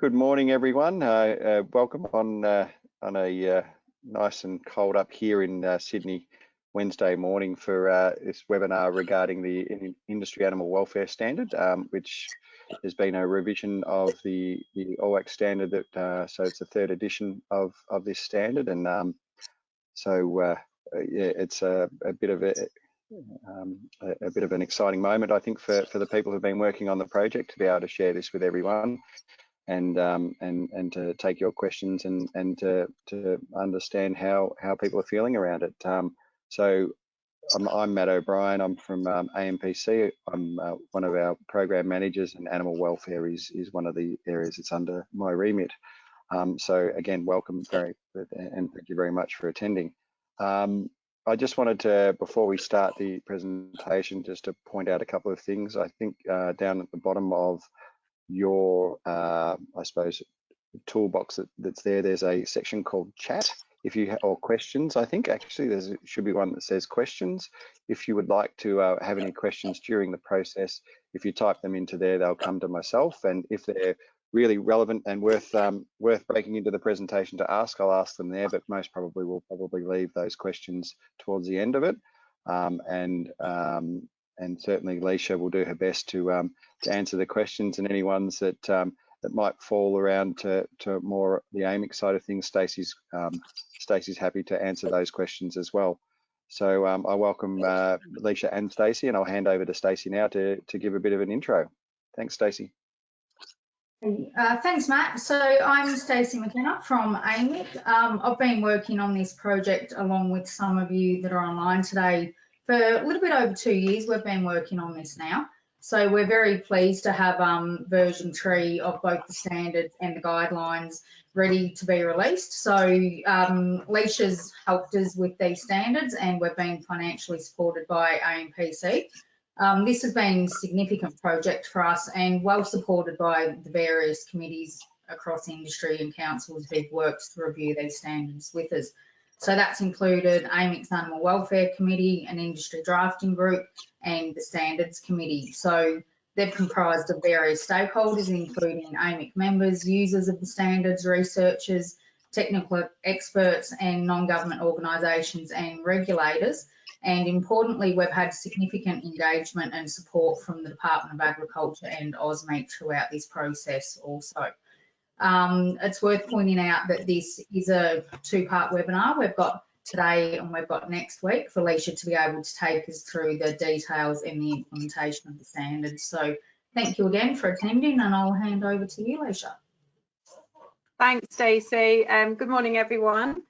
Good morning, everyone. Welcome on a nice and cold up here in Sydney Wednesday morning for this webinar regarding the Industry Animal Welfare Standard, which has been a revision of the OWAC standard. That so it's the third edition of this standard, and yeah, it's a bit of an exciting moment, I think, for the people who've been working on the project to be able to share this with everyone, and to take your questions and to understand how people are feeling around it. So I'm Matt O'Brien. I'm from AMPC. I'm one of our program managers, and animal welfare is one of the areas that's under my remit. So again, welcome, and thank you very much for attending. I just wanted to, before we start the presentation, just to point out a couple of things. I think down at the bottom of your, I suppose, toolbox that's there's a section called chat. If you or questions, I think actually there should be one that says questions. If you would like to have any questions during the process, if you type them into there, they'll come to myself, and if they're really relevant and worth breaking into the presentation to ask, I'll ask them there, but most probably we'll leave those questions towards the end of it. And certainly Leisha will do her best to answer the questions, and any ones that that might fall around to more the AMIC side of things. Stacey's happy to answer those questions as well. So I welcome Leisha and Stacey, and I'll hand over to Stacey now to give a bit of an intro. Thanks, Stacey. Thanks, Matt. So I'm Stacey McKenna from AMIC. I've been working on this project along with some of you that are online today for a little bit over 2 years. We've been working on this now. So we're very pleased to have version 3 of both the standards and the guidelines ready to be released. So Leisha's helped us with these standards, and we've been financially supported by AMPC. This has been a significant project for us and well supported by the various committees across industry and councils who've worked to review these standards with us. So that's included AMIC's Animal Welfare Committee, an industry drafting group, and the Standards Committee. So they've comprised of various stakeholders, including AMIC members, users of the standards, researchers, technical experts, and non-government organisations and regulators. And importantly, we've had significant engagement and support from the Department of Agriculture and AUSMEAT throughout this process also. It's worth pointing out that this is a two-part webinar. We've got today and we've got next week for Leisha to be able to take us through the details and the implementation of the standards. So thank you again for attending, and I'll hand over to you, Leisha. Thanks, Stacey. Good morning, everyone.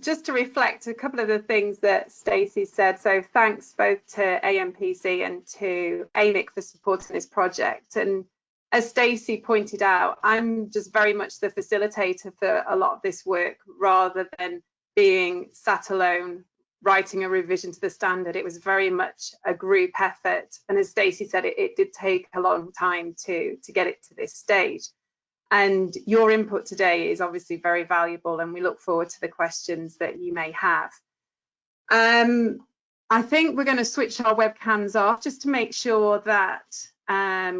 Just to reflect a couple of the things that Stacey said. So thanks both to AMPC and to AMIC for supporting this project. And as Stacey pointed out, I'm just very much the facilitator for a lot of this work, rather than being sat alone writing a revision to the standard. It was very much a group effort. And as Stacey said, it did take a long time to get it to this stage. And your input today is obviously very valuable, and we look forward to the questions that you may have. I think we're going to switch our webcams off just to make sure that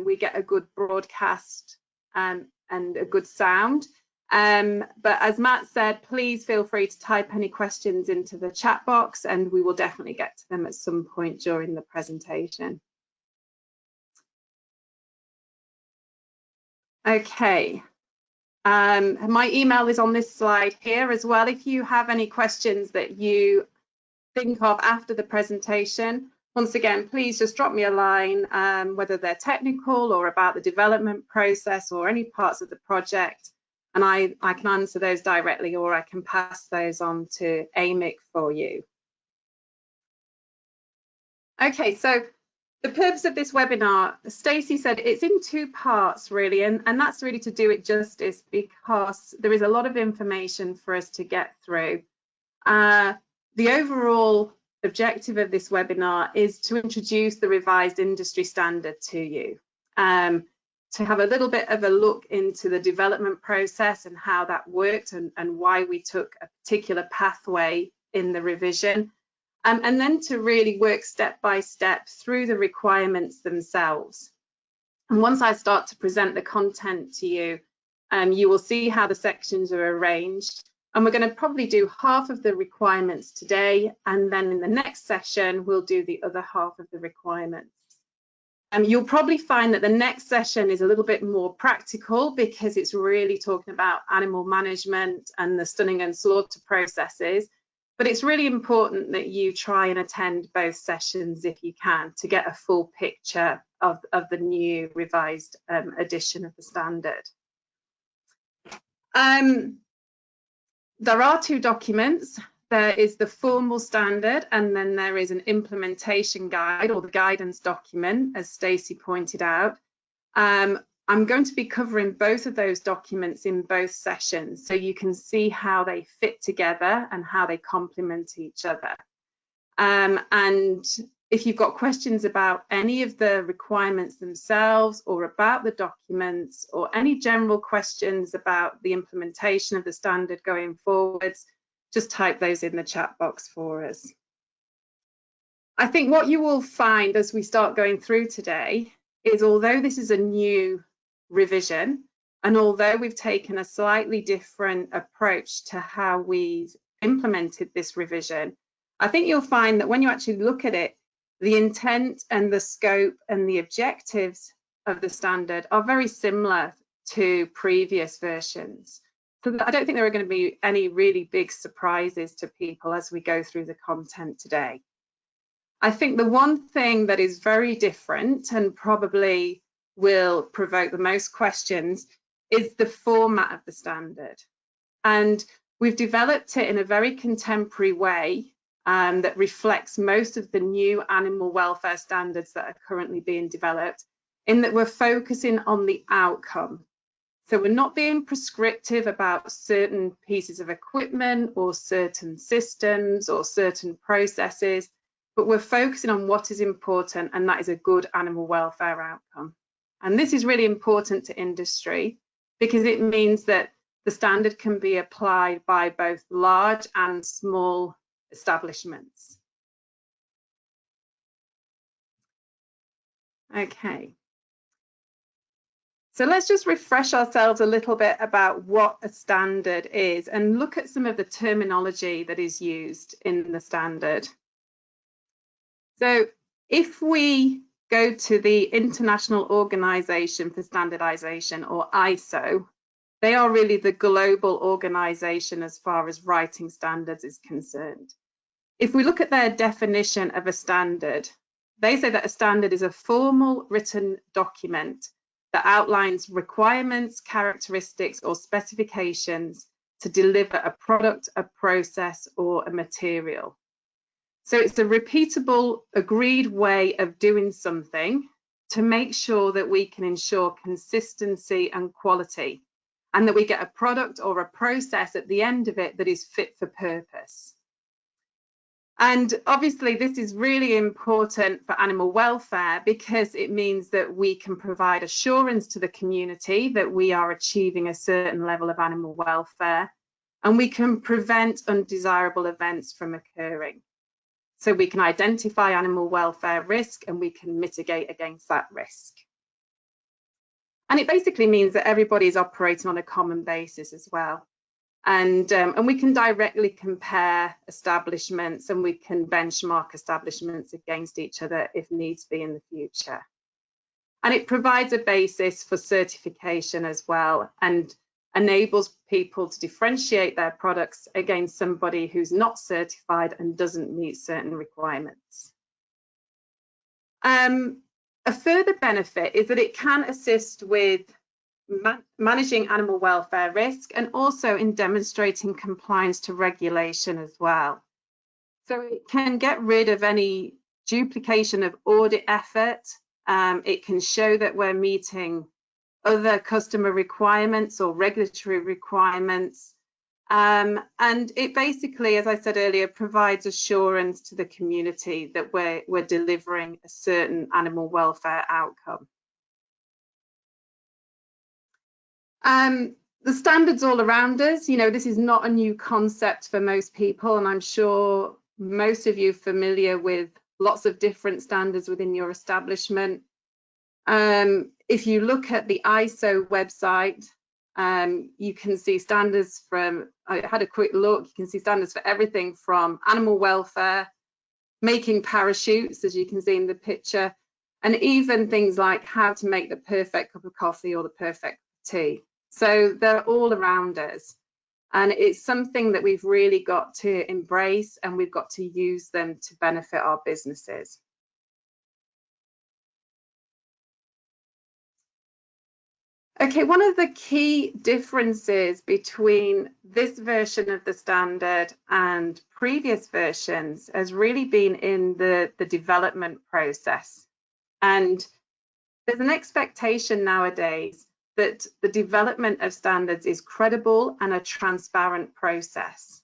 we get a good broadcast and a good sound. But as Matt said, please feel free to type any questions into the chat box, and we will definitely get to them at some point during the presentation. Okay, my email is on this slide here as well. If you have any questions that you think of after the presentation, once again, please just drop me a line, whether they're technical or about the development process or any parts of the project, and I can answer those directly, or I can pass those on to AMIC for you. Okay, so the purpose of this webinar, Stacey said, it's in two parts really, and that's really to do it justice, because there is a lot of information for us to get through. The overall objective of this webinar is to introduce the revised industry standard to you, to have a little bit of a look into the development process and how that worked, and why we took a particular pathway in the revision. And then to really work step by step through the requirements themselves. And once I start to present the content to you, you will see how the sections are arranged. And we're going to probably do half of the requirements today, and then in the next session, we'll do the other half of the requirements. You'll probably find that the next session is a little bit more practical because it's really talking about animal management and the stunning and slaughter processes. But it's really important that you try and attend both sessions if you can to get a full picture of the new revised edition of the standard. There are two documents. There is the formal standard, and then there is an implementation guide, or the guidance document, as Stacey pointed out. I'm going to be covering both of those documents in both sessions, so you can see how they fit together and how they complement each other. And if you've got questions about any of the requirements themselves, or about the documents, or any general questions about the implementation of the standard going forwards, just type those in the chat box for us. I think what you will find as we start going through today is, although this is a new revision, and although we've taken a slightly different approach to how we've implemented this revision, I think you'll find that when you actually look at it, the intent and the scope and the objectives of the standard are very similar to previous versions. So I don't think there are going to be any really big surprises to people as we go through the content today. I think the one thing that is very different and probably will provoke the most questions is the format of the standard. And we've developed it in a very contemporary way that reflects most of the new animal welfare standards that are currently being developed, in that we're focusing on the outcome. So we're not being prescriptive about certain pieces of equipment or certain systems or certain processes, but we're focusing on what is important, and that is a good animal welfare outcome. And this is really important to industry because it means that the standard can be applied by both large and small establishments. Okay. So let's just refresh ourselves a little bit about what a standard is and look at some of the terminology that is used in the standard. So if we go to the International Organization for Standardization, or ISO, they are really the global organization as far as writing standards is concerned. If we look at their definition of a standard, they say that a standard is a formal written document that outlines requirements, characteristics, or specifications to deliver a product, a process, or a material. So it's a repeatable, agreed way of doing something to make sure that we can ensure consistency and quality, and that we get a product or a process at the end of it that is fit for purpose. And obviously this is really important for animal welfare because it means that we can provide assurance to the community that we are achieving a certain level of animal welfare, and we can prevent undesirable events from occurring. So we can identify animal welfare risk and we can mitigate against that risk. And it basically means that everybody is operating on a common basis as well. And we can directly compare establishments, and we can benchmark establishments against each other if needs be in the future. And it provides a basis for certification as well, and enables people to differentiate their products against somebody who's not certified and doesn't meet certain requirements. A further benefit is that it can assist with managing animal welfare risk and also in demonstrating compliance to regulation as well. So it can get rid of any duplication of audit effort. It can show that we're meeting other customer requirements or regulatory requirements. And it basically, as I said earlier, provides assurance to the community that we're delivering a certain animal welfare outcome. The standards all around us, you know, this is not a new concept for most people, and I'm sure most of you are familiar with lots of different standards within your establishment. If you look at the ISO website, You can see standards from, I had a quick look, you can see standards for everything from animal welfare, making parachutes, as you can see in the picture, and even things like how to make the perfect cup of coffee or the perfect tea. So they're all around us. And it's something that we've really got to embrace, and we've got to use them to benefit our businesses. Okay, one of the key differences between this version of the standard and previous versions has really been in the development process. And there's an expectation nowadays that the development of standards is credible and a transparent process.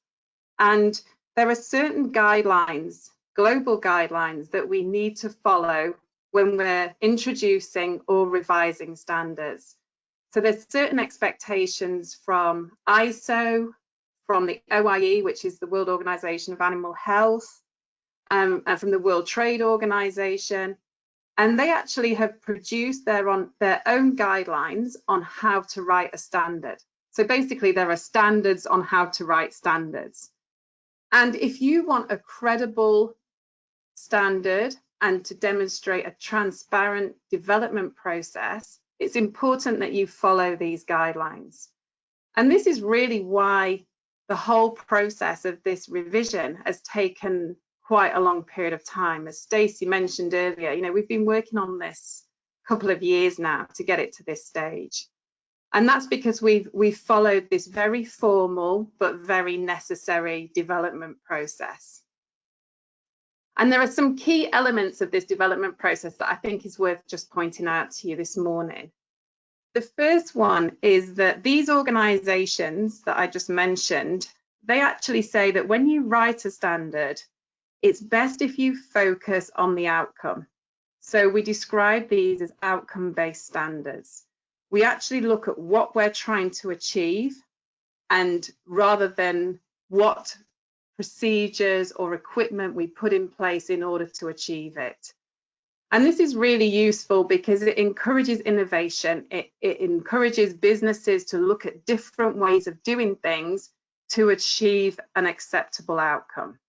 And there are certain guidelines, global guidelines, that we need to follow when we're introducing or revising standards. So there's certain expectations from ISO, from the OIE, which is the World Organization of Animal Health, and from the World Trade Organization. And they actually have produced their own guidelines on how to write a standard. So basically, there are standards on how to write standards. And if you want a credible standard and to demonstrate a transparent development process, it's important that you follow these guidelines. And this is really why the whole process of this revision has taken quite a long period of time. As Stacey mentioned earlier, you know, we've been working on this a couple of years now to get it to this stage. And that's because we've followed this very formal but very necessary development process. And there are some key elements of this development process that I think is worth just pointing out to you this morning. The first one is that these organizations that I just mentioned, they actually say that when you write a standard, it's best if you focus on the outcome. So we describe these as outcome-based standards. We actually look at what we're trying to achieve, and rather than what procedures or equipment we put in place in order to achieve it. And this is really useful because it encourages innovation. It encourages businesses to look at different ways of doing things to achieve an acceptable outcome.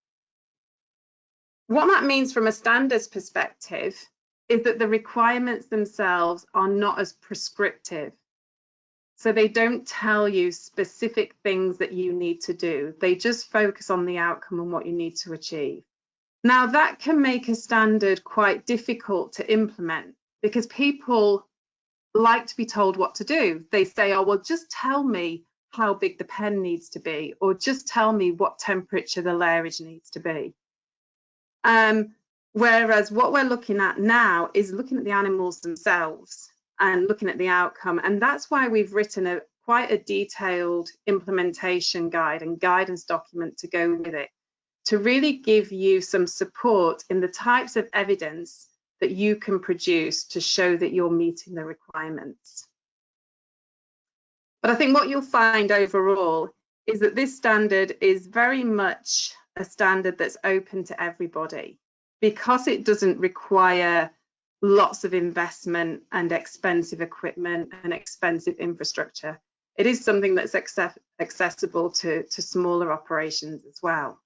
What that means from a standards perspective is that the requirements themselves are not as prescriptive. So they don't tell you specific things that you need to do. They just focus on the outcome and what you need to achieve. Now that can make a standard quite difficult to implement because people like to be told what to do. They say, oh, well, just tell me how big the pen needs to be, or just tell me what temperature the layerage needs to be. Whereas what we're looking at now is looking at the animals themselves and looking at the outcome. And that's why we've written quite a detailed implementation guide and guidance document to go with it, to really give you some support in the types of evidence that you can produce to show that you're meeting the requirements. But I think what you'll find overall is that this standard is very much a standard that's open to everybody, because it doesn't require lots of investment and expensive equipment and expensive infrastructure. It is something that's accessible to smaller operations as well.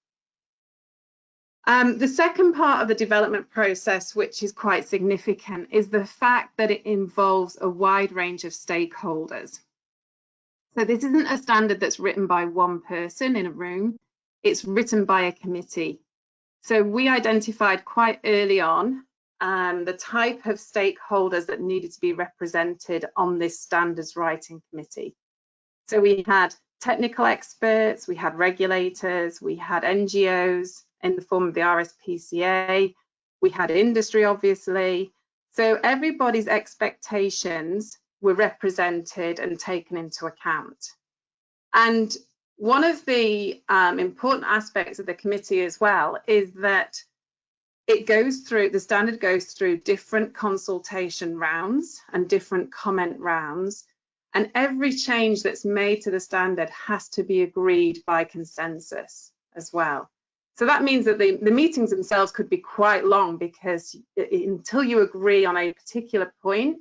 The second part of the development process, which is quite significant, is the fact that it involves a wide range of stakeholders. So this isn't a standard that's written by one person in a room, it's written by a committee. So we identified quite early on the type of stakeholders that needed to be represented on this standards writing committee. So we had technical experts, we had regulators, we had NGOs in the form of the RSPCA, we had industry, obviously. So everybody's expectations were represented and taken into account. And one of the important aspects of the committee as well is that the standard goes through different consultation rounds and different comment rounds, and every change that's made to the standard has to be agreed by consensus as well. So that means that the meetings themselves could be quite long, because until you agree on a particular point,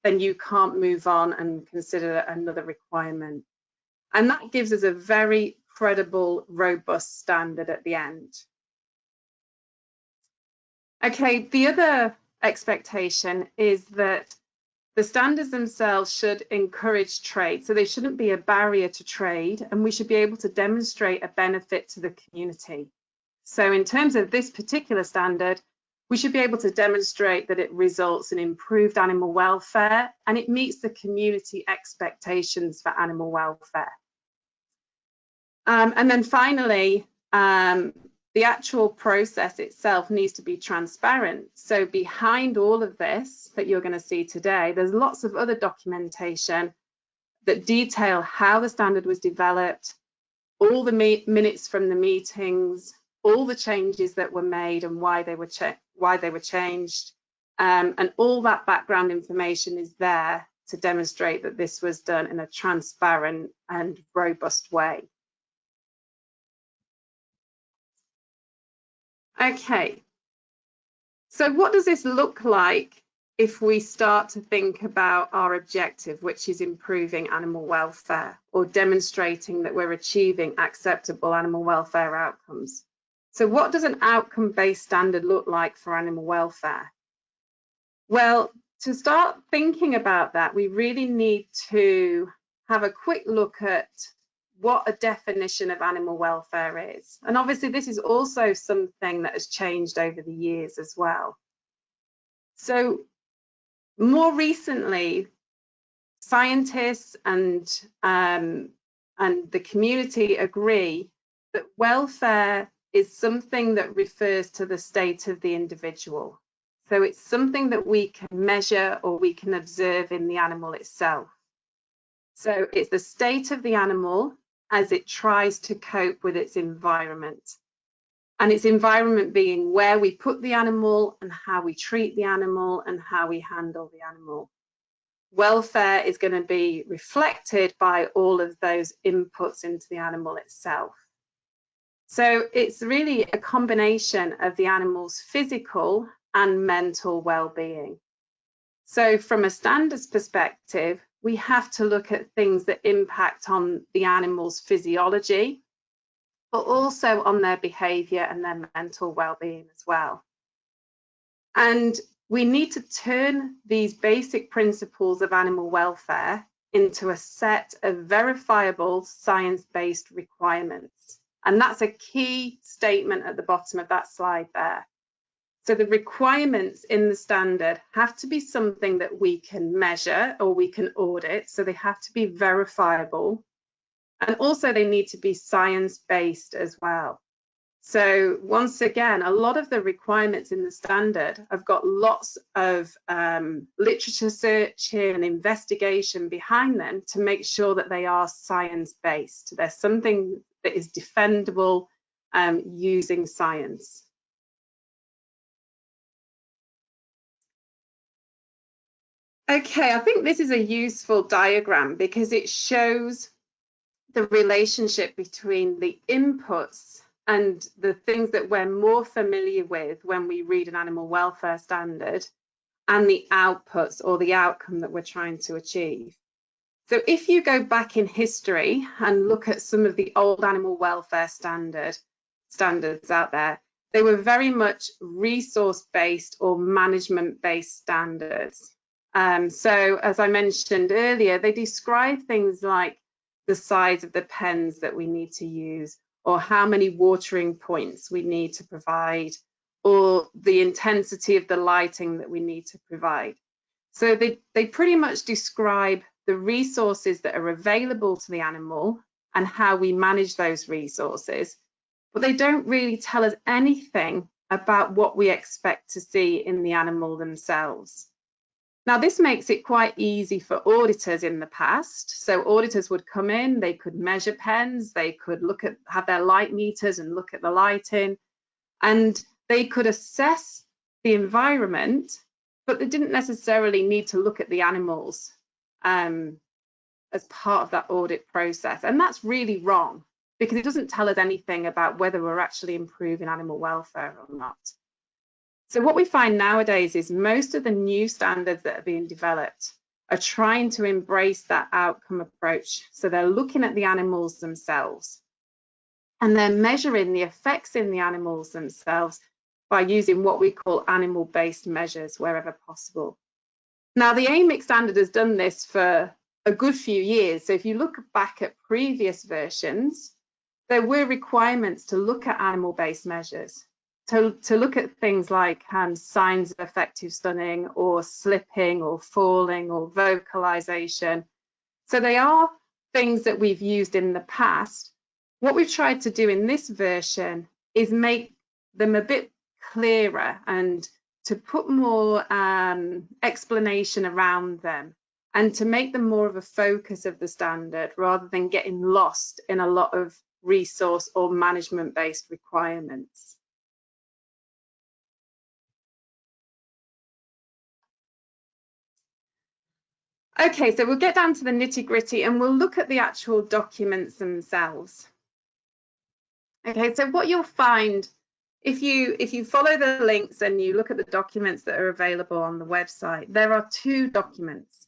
then you can't move on and consider another requirement. And that gives us a very credible, robust standard at the end. Okay, the other expectation is that the standards themselves should encourage trade. So they shouldn't be a barrier to trade, and we should be able to demonstrate a benefit to the community. So in terms of this particular standard, we should be able to demonstrate that it results in improved animal welfare and it meets the community expectations for animal welfare. And then finally, the actual process itself needs to be transparent. So behind all of this that you're going to see today, there's lots of other documentation that detail how the standard was developed, all the minutes from the meetings, all the changes that were made and why they were changed, and all that background information is there to demonstrate that this was done in a transparent and robust way. Okay, so what does this look like if we start to think about our objective, which is improving animal welfare or demonstrating that we're achieving acceptable animal welfare outcomes? So what does an outcome-based standard look like for animal welfare? Well, to start thinking about that, we really need to have a quick look at what a definition of animal welfare is. And obviously this is also something that has changed over the years as well. So more recently, scientists and the community agree that welfare is something that refers to the state of the individual. So it's something that we can measure or we can observe in the animal itself. So it's the state of the animal as it tries to cope with its environment. And its environment being where we put the animal and how we treat the animal and how we handle the animal. Welfare is going to be reflected by all of those inputs into the animal itself. So it's really a combination of the animal's physical and mental well-being. So from a standards perspective, we have to look at things that impact on the animal's physiology, but also on their behavior and their mental well-being as well. And we need to turn these basic principles of animal welfare into a set of verifiable science-based requirements. And that's a key statement at the bottom of that slide there. So the requirements in the standard have to be something that we can measure or we can audit. So they have to be verifiable. And also they need to be science-based as well. So once again, a lot of the requirements in the standard have got lots of literature searching and investigation behind them to make sure that they are science-based. There's something that is defendable using science. Okay, I think this is a useful diagram because it shows the relationship between the inputs and the things that we're more familiar with when we read an animal welfare standard and the outputs or the outcome that we're trying to achieve. So if you go back in history and look at some of the old animal welfare standards out there, they were very much resource-based or management-based standards. So as I mentioned earlier, they describe things like the size of the pens that we need to use, or how many watering points we need to provide, or the intensity of the lighting that we need to provide. So they pretty much describe the resources that are available to the animal and how we manage those resources, but they don't really tell us anything about what we expect to see in the animal themselves. Now, this makes it quite easy for auditors in the past. So auditors would come in, they could measure pens, they could have their light meters and look at the lighting, and they could assess the environment, but they didn't necessarily need to look at the animals as part of that audit process. And that's really wrong because it doesn't tell us anything about whether we're actually improving animal welfare or not. So what we find nowadays is most of the new standards that are being developed are trying to embrace that outcome approach. So they're looking at the animals themselves, and they're measuring the effects in the animals themselves by using what we call animal-based measures wherever possible. Now, the AMIC standard has done this for a good few years. So if you look back at previous versions, there were requirements to look at animal-based measures, to look at things like signs of effective stunning or slipping or falling or vocalization. So they are things that we've used in the past. What we've tried to do in this version is make them a bit clearer and to put more explanation around them, and to make them more of a focus of the standard rather than getting lost in a lot of resource or management-based requirements. Okay, so we'll get down to the nitty-gritty and we'll look at the actual documents themselves. Okay, so what you'll find if you follow the links and you look at the documents that are available on the website, there are 2 documents.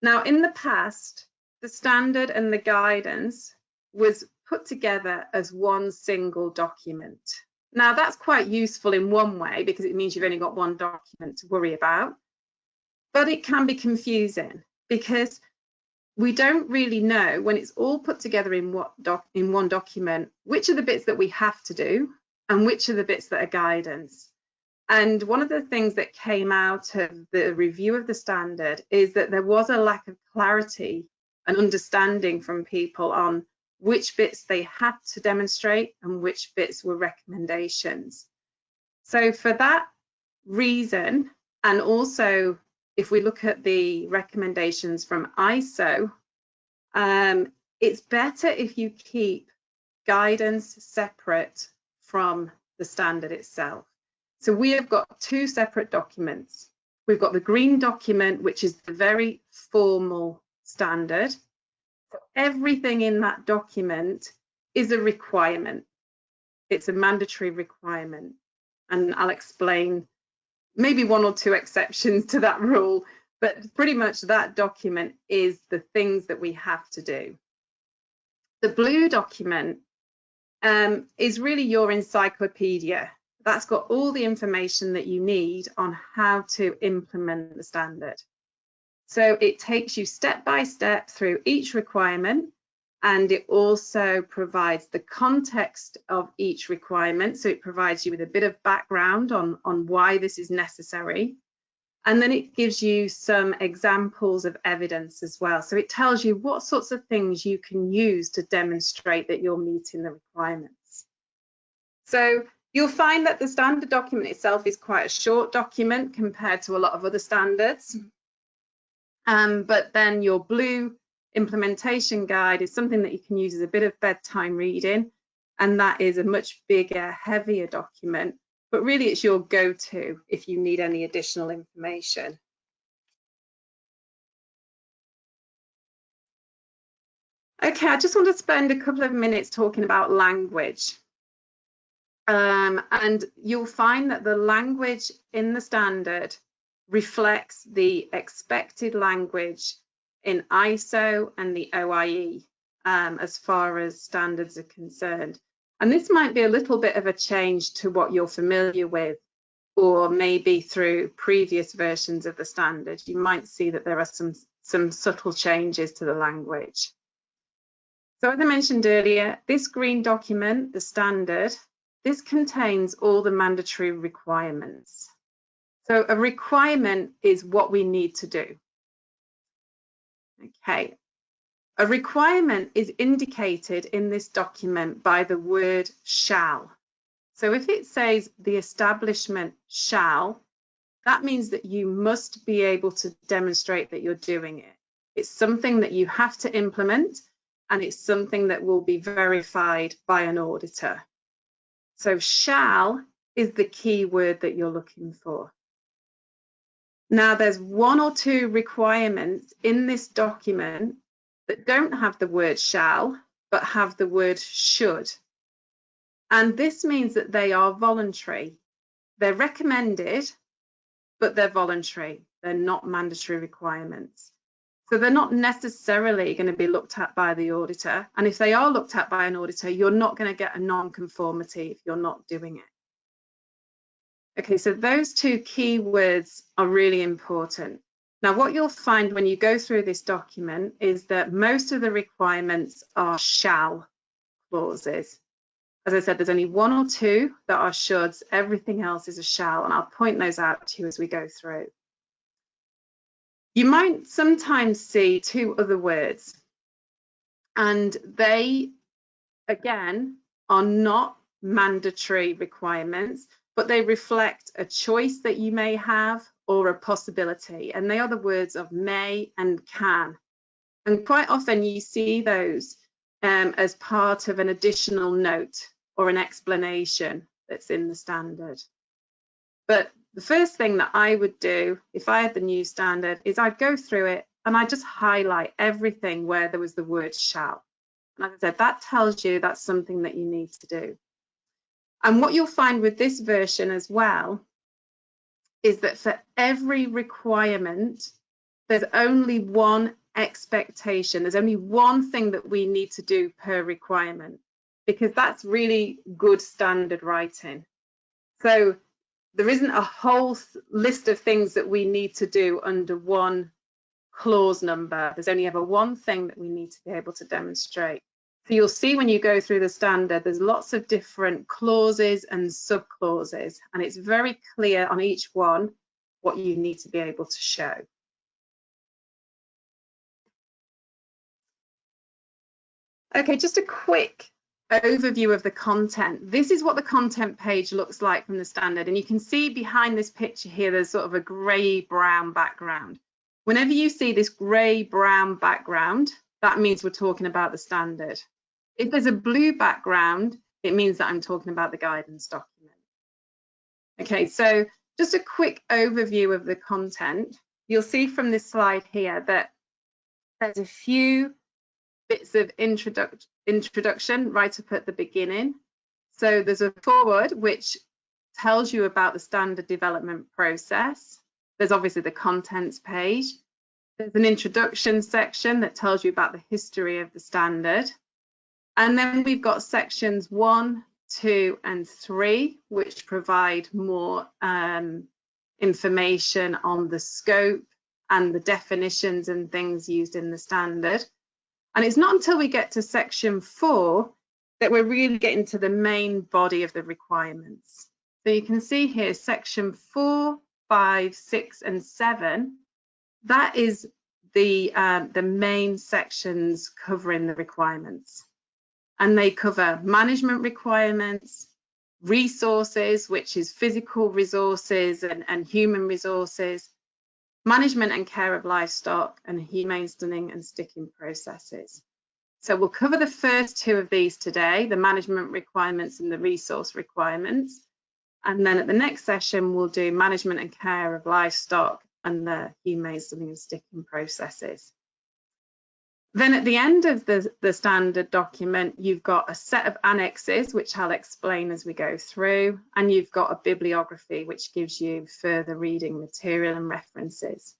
Now, in the past, the standard and the guidance was put together as one single document. Now, that's quite useful in one way because it means you've only got one document to worry about, but it can be confusing because we don't really know when it's all put together in one document, which are the bits that we have to do and which are the bits that are guidance. And one of the things that came out of the review of the standard is that there was a lack of clarity and understanding from people on which bits they had to demonstrate and which bits were recommendations. So for that reason, and also if we look at the recommendations from ISO, it's better if you keep guidance separate from the standard itself. So we have got 2 separate documents. We've got the green document, which is the very formal standard. So everything in that document is a requirement. It's a mandatory requirement. And I'll explain maybe 1 or 2 exceptions to that rule, but pretty much that document is the things that we have to do. The blue document is really your encyclopedia. That's got all the information that you need on how to implement the standard. So it takes you step by step through each requirement, and it also provides the context of each requirement. So it provides you with a bit of background on why this is necessary. And then it gives you some examples of evidence as well. So it tells you what sorts of things you can use to demonstrate that you're meeting the requirements. So you'll find that the standard document itself is quite a short document compared to a lot of other standards. But then your blue implementation guide is something that you can use as a bit of bedtime reading. And that is a much bigger, heavier document. But really it's your go-to if you need any additional information. Okay, I just want to spend a couple of minutes talking about language. And you'll find that the language in the standard reflects the expected language in ISO and the OIE as far as standards are concerned. And this might be a little bit of a change to what you're familiar with, or maybe through previous versions of the standard. You might see that there are some subtle changes to the language. So as I mentioned earlier, this green document, the standard, this contains all the mandatory requirements. So a requirement is what we need to do. Okay. A requirement is indicated in this document by the word shall. So if it says the establishment shall, that means that you must be able to demonstrate that you're doing it. It's something that you have to implement, and it's something that will be verified by an auditor. So shall is the key word that you're looking for. Now there's 1 or 2 requirements in this document that don't have the word shall, but have the word should. And this means that they are voluntary. They're recommended, but they're voluntary. They're not mandatory requirements. So they're not necessarily going to be looked at by the auditor. And if they are looked at by an auditor, you're not going to get a non-conformity if you're not doing it. Okay, so those two keywords are really important. Now, what you'll find when you go through this document is that most of the requirements are shall clauses. As I said, there's only one or two that are shoulds. Everything else is a shall, and I'll point those out to you as we go through. You might sometimes see two other words, and they, again, are not mandatory requirements, but they reflect a choice that you may have or a possibility, and they are the words of may and can. And quite often you see those as part of an additional note or an explanation that's in the standard. But the first thing that I would do if I had the new standard is I'd go through it and I'd just highlight everything where there was the word shall. And as I said, that tells you that's something that you need to do. And what you'll find with this version as well is that for every requirement, there's only one expectation. There's only one thing that we need to do per requirement, because that's really good standard writing. So there isn't a whole list of things that we need to do under one clause number. There's only ever one thing that we need to be able to demonstrate. So you'll see when you go through the standard, there's lots of different clauses and subclauses, and it's very clear on each one what you need to be able to show. Okay, just a quick overview of the content. This is what the content page looks like from the standard, and you can see behind this picture here there's sort of a grey-brown background. Whenever you see this grey-brown background, that means we're talking about the standard. If there's a blue background, it means that I'm talking about the guidance document. Okay, so just a quick overview of the content. You'll see from this slide here that there's a few bits of introduction right up at the beginning. So there's a foreword which tells you about the standard development process. There's obviously the contents page. There's an introduction section that tells you about the history of the standard. And then we've got sections 1, 2, and 3, which provide more information on the scope and the definitions and things used in the standard. And it's not until we get to section 4 that we're really getting to the main body of the requirements. So you can see here section 4, 5, 6, and 7. That is the main sections covering the requirements. And they cover management requirements, resources, which is physical resources and human resources, management and care of livestock, and humane stunning and sticking processes. So we'll cover the first two of these today, the management requirements and the resource requirements. And then at the next session, we'll do management and care of livestock and the humane stunning and sticking processes. Then at the end of the standard document, you've got a set of annexes, which I'll explain as we go through, and you've got a bibliography, which gives you further reading material and references.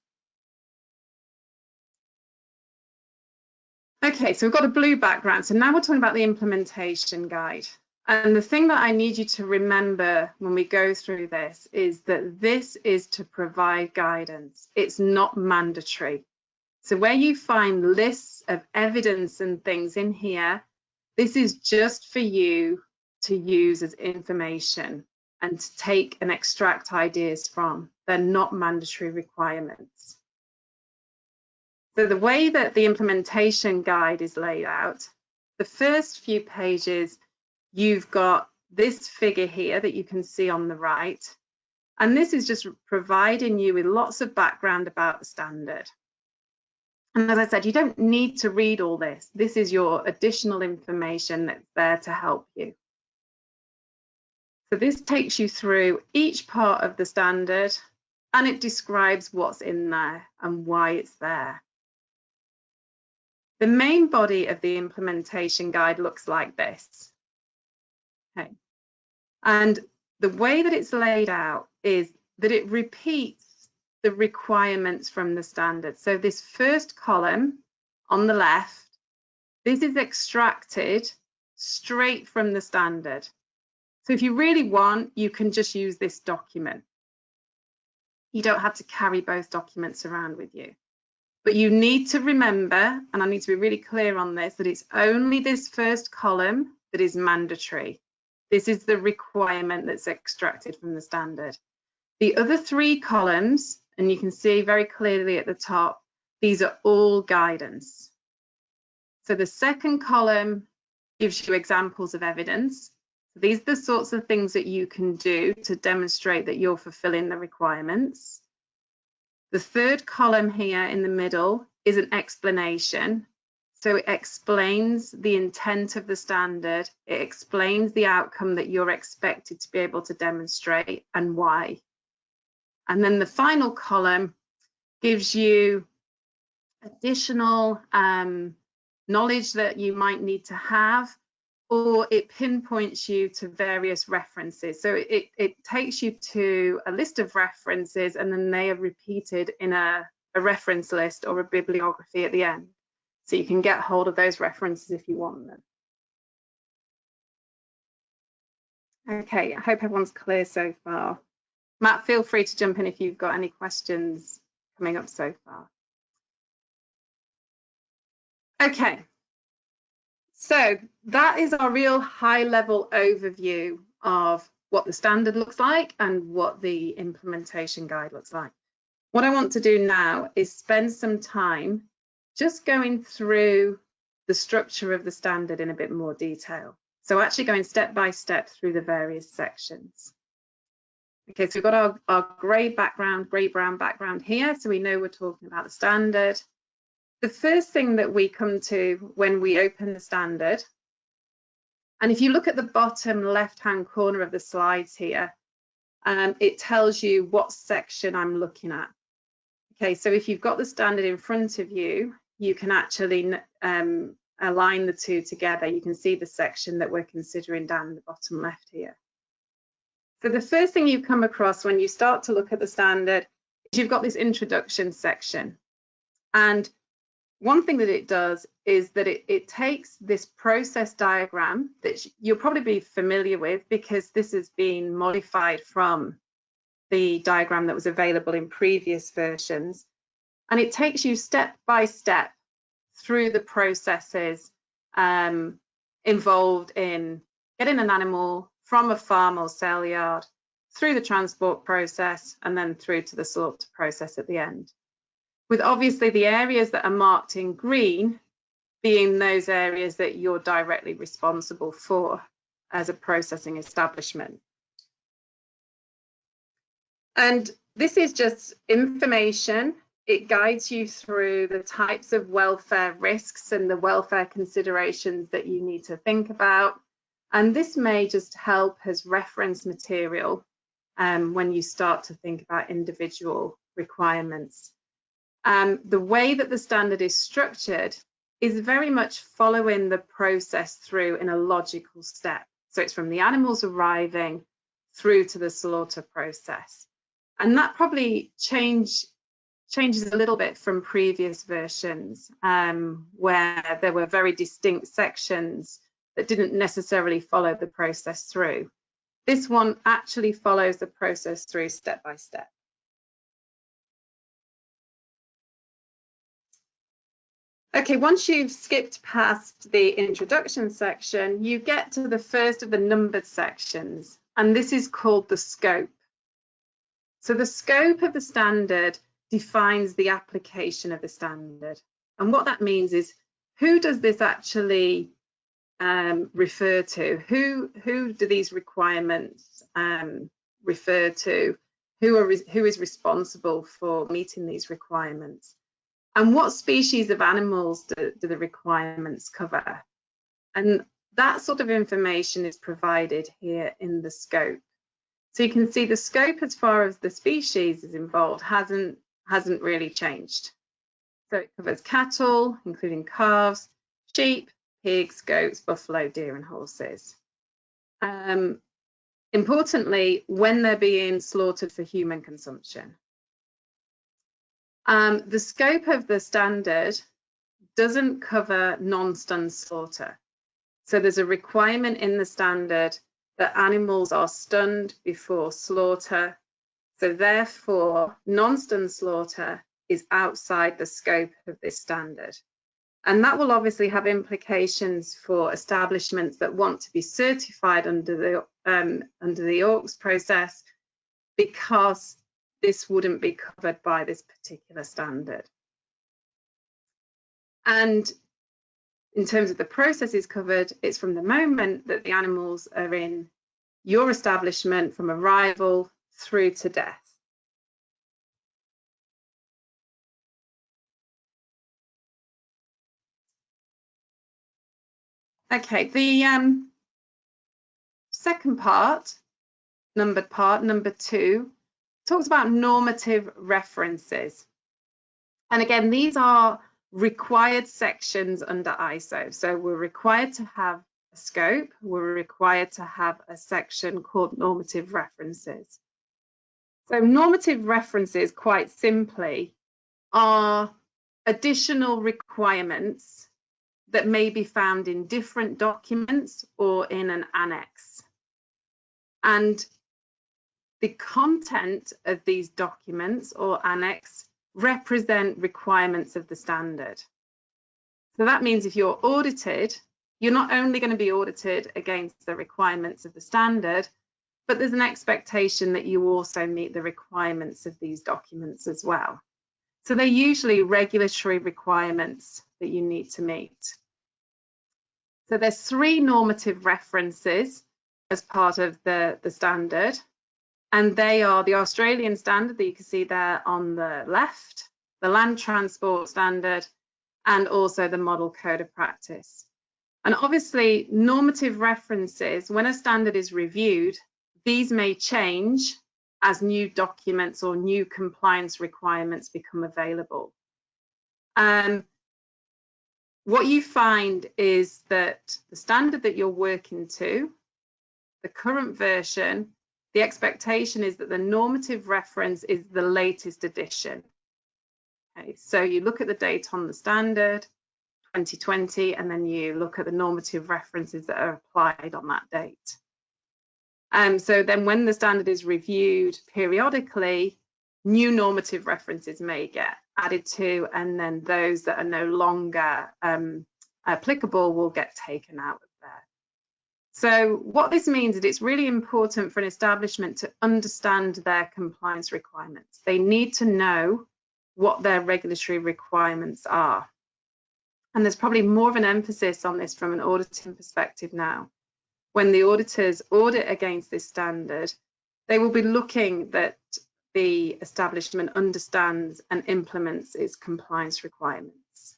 Okay, so we've got a blue background. So now we're talking about the implementation guide. And the thing that I need you to remember when we go through this is that this is to provide guidance. It's not mandatory. So where you find lists of evidence and things in here, this is just for you to use as information and to take and extract ideas from. They're not mandatory requirements. So the way that the implementation guide is laid out, the first few pages, you've got this figure here that you can see on the right. And this is just providing you with lots of background about the standard. And as I said, you don't need to read all this. This is your additional information that's there to help you. So this takes you through each part of the standard, and it describes what's in there and why it's there. The main body of the implementation guide looks like this. Okay. And the way that it's laid out is that it repeats the requirements from the standard. So this first column on the left, this is extracted straight from the standard. So if you really want, you can just use this document. You don't have to carry both documents around with you. But you need to remember, and I need to be really clear on this, that it's only this first column that is mandatory. This is the requirement that's extracted from the standard. The other 3 columns, and you can see very clearly at the top, these are all guidance. So the second column gives you examples of evidence. These are the sorts of things that you can do to demonstrate that you're fulfilling the requirements. The third column here in the middle is an explanation. So it explains the intent of the standard. It explains the outcome that you're expected to be able to demonstrate and why. And then the final column gives you additional knowledge that you might need to have, or it pinpoints you to various references. So it takes you to a list of references, and then they are repeated in a reference list or a bibliography at the end. So you can get hold of those references if you want them. Okay, I hope everyone's clear so far. Matt, feel free to jump in if you've got any questions coming up so far. Okay, so that is our real high-level overview of what the standard looks like and what the implementation guide looks like. What I want to do now is spend some time just going through the structure of the standard in a bit more detail. So actually going step by step through the various sections. Okay, so we've got our grey brown background here, so we know we're talking about the standard. The first thing that we come to when we open the standard, and if you look at the bottom left-hand corner of the slides here, it tells you what section I'm looking at. Okay, so if you've got the standard in front of you, you can actually align the two together. You can see the section that we're considering down the bottom left here. So the first thing you come across when you start to look at the standard is you've got this introduction section. And one thing that it does is that it takes this process diagram that you'll probably be familiar with, because this has been modified from the diagram that was available in previous versions. And it takes you step by step through the processes involved in getting an animal from a farm or sale yard, through the transport process, and then through to the slaughter process at the end. With obviously the areas that are marked in green being those areas that you're directly responsible for as a processing establishment. And this is just information. It guides you through the types of welfare risks and the welfare considerations that you need to think about. And this may just help as reference material when you start to think about individual requirements. The way that the standard is structured is very much following the process through in a logical step. So it's from the animals arriving through to the slaughter process. And that probably changes a little bit from previous versions where there were very distinct sections that didn't necessarily follow the process through. This one actually follows the process through step by step. Okay, once you've skipped past the introduction section, you get to the first of the numbered sections, and this is called the scope. So the scope of the standard defines the application of the standard. And what that means is, who does this actually refer to? Who do these requirements refer to? Who is responsible for meeting these requirements? And what species of animals do the requirements cover? And that sort of information is provided here in the scope. So you can see the scope as far as the species is involved hasn't really changed. So it covers cattle, including calves, sheep, pigs, goats, buffalo, deer, and horses. Importantly, when they're being slaughtered for human consumption. The scope of the standard doesn't cover non-stun slaughter. So there's a requirement in the standard that animals are stunned before slaughter. So therefore, non-stun slaughter is outside the scope of this standard. And that will obviously have implications for establishments that want to be certified under the AUX process, because this wouldn't be covered by this particular standard. And in terms of the processes covered, it's from the moment that the animals are in your establishment, from arrival through to death. Okay, the second part, number 2, talks about normative references. And again, these are required sections under ISO. So we're required to have a scope, we're required to have a section called normative references. So normative references, quite simply, are additional requirements that may be found in different documents or in an annex. And the content of these documents or annex represent requirements of the standard. So that means if you're audited, you're not only going to be audited against the requirements of the standard, but there's an expectation that you also meet the requirements of these documents as well. So they're usually regulatory requirements that you need to meet. So there's 3 normative references as part of the standard, and they are the Australian standard that you can see there on the left, the land transport standard, and also the model code of practice. And obviously, normative references, when a standard is reviewed, these may change as new documents or new compliance requirements become available. What you find is that the standard that you're working to, the current version, the expectation is that the normative reference is the latest edition. Okay, so you look at the date on the standard, 2020, and then you look at the normative references that are applied on that date. So then when the standard is reviewed periodically, new normative references may get added to, and then those that are no longer applicable will get taken out of there. So what this means is it's really important for an establishment to understand their compliance requirements. They need to know what their regulatory requirements are. And there's probably more of an emphasis on this from an auditing perspective now. When the auditors audit against this standard, they will be looking that the establishment understands and implements its compliance requirements.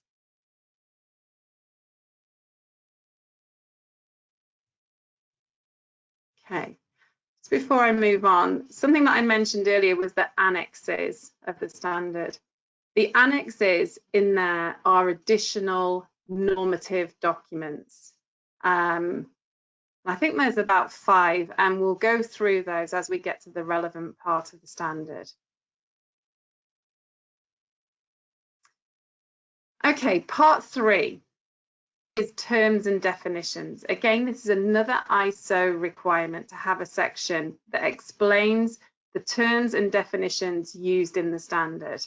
Okay, so before I move on, something that I mentioned earlier was the annexes of the standard. The annexes in there are additional normative documents. I think there's about 5, and we'll go through those as we get to the relevant part of the standard. Okay, part 3 is terms and definitions. Again, this is another ISO requirement to have a section that explains the terms and definitions used in the standard.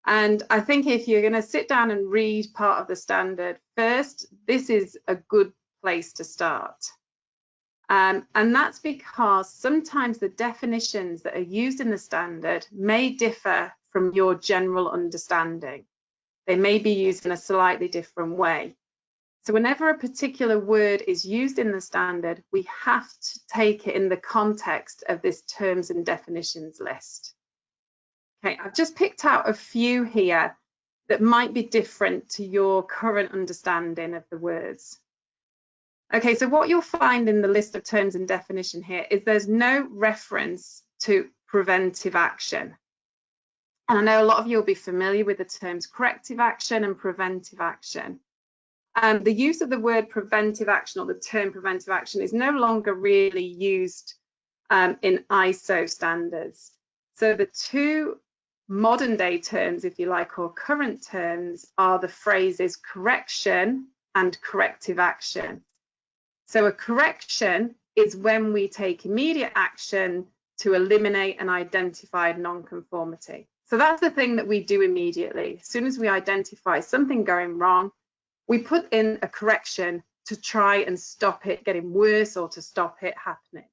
And I think if you're going to sit down and read part of the standard first, this is a good place to start. And that's because sometimes the definitions that are used in the standard may differ from your general understanding. They may be used in a slightly different way. So whenever a particular word is used in the standard, we have to take it in the context of this terms and definitions list. Okay, I've just picked out a few here that might be different to your current understanding of the words. Okay, so what you'll find in the list of terms and definition here is there's no reference to preventive action. And I know a lot of you will be familiar with the terms corrective action and preventive action. The use of the word preventive action or the term preventive action is no longer really used in ISO standards. So the two modern day terms, if you like, or current terms, are the phrases correction and corrective action. So a correction is when we take immediate action to eliminate an identified non-conformity. So that's the thing that we do immediately. As soon as we identify something going wrong, we put in a correction to try and stop it getting worse or to stop it happening.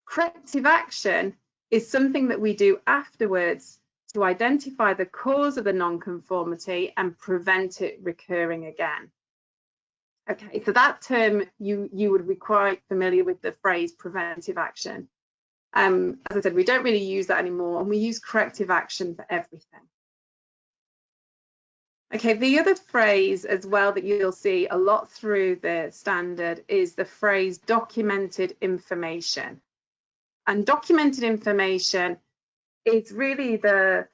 Corrective action is something that we do afterwards to identify the cause of the non-conformity and prevent it recurring again. Okay, so that term you would be quite familiar with the phrase preventive action. As I said, we don't really use that anymore, and we use corrective action for everything. Okay, the other phrase as well that you'll see a lot through the standard is the phrase documented information. And documented information is really the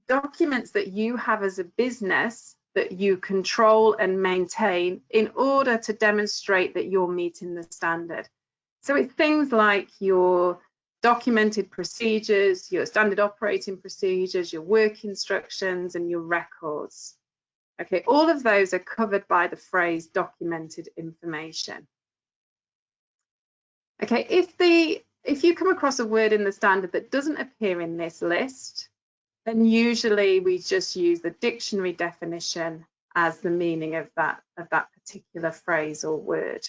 documents that you have as a business that you control and maintain in order to demonstrate that you're meeting the standard. So it's things like your documented procedures, your standard operating procedures, your work instructions, and your records. Okay, all of those are covered by the phrase documented information. Okay, if you come across a word in the standard that doesn't appear in this list, then usually we just use the dictionary definition as the meaning of that particular phrase or word.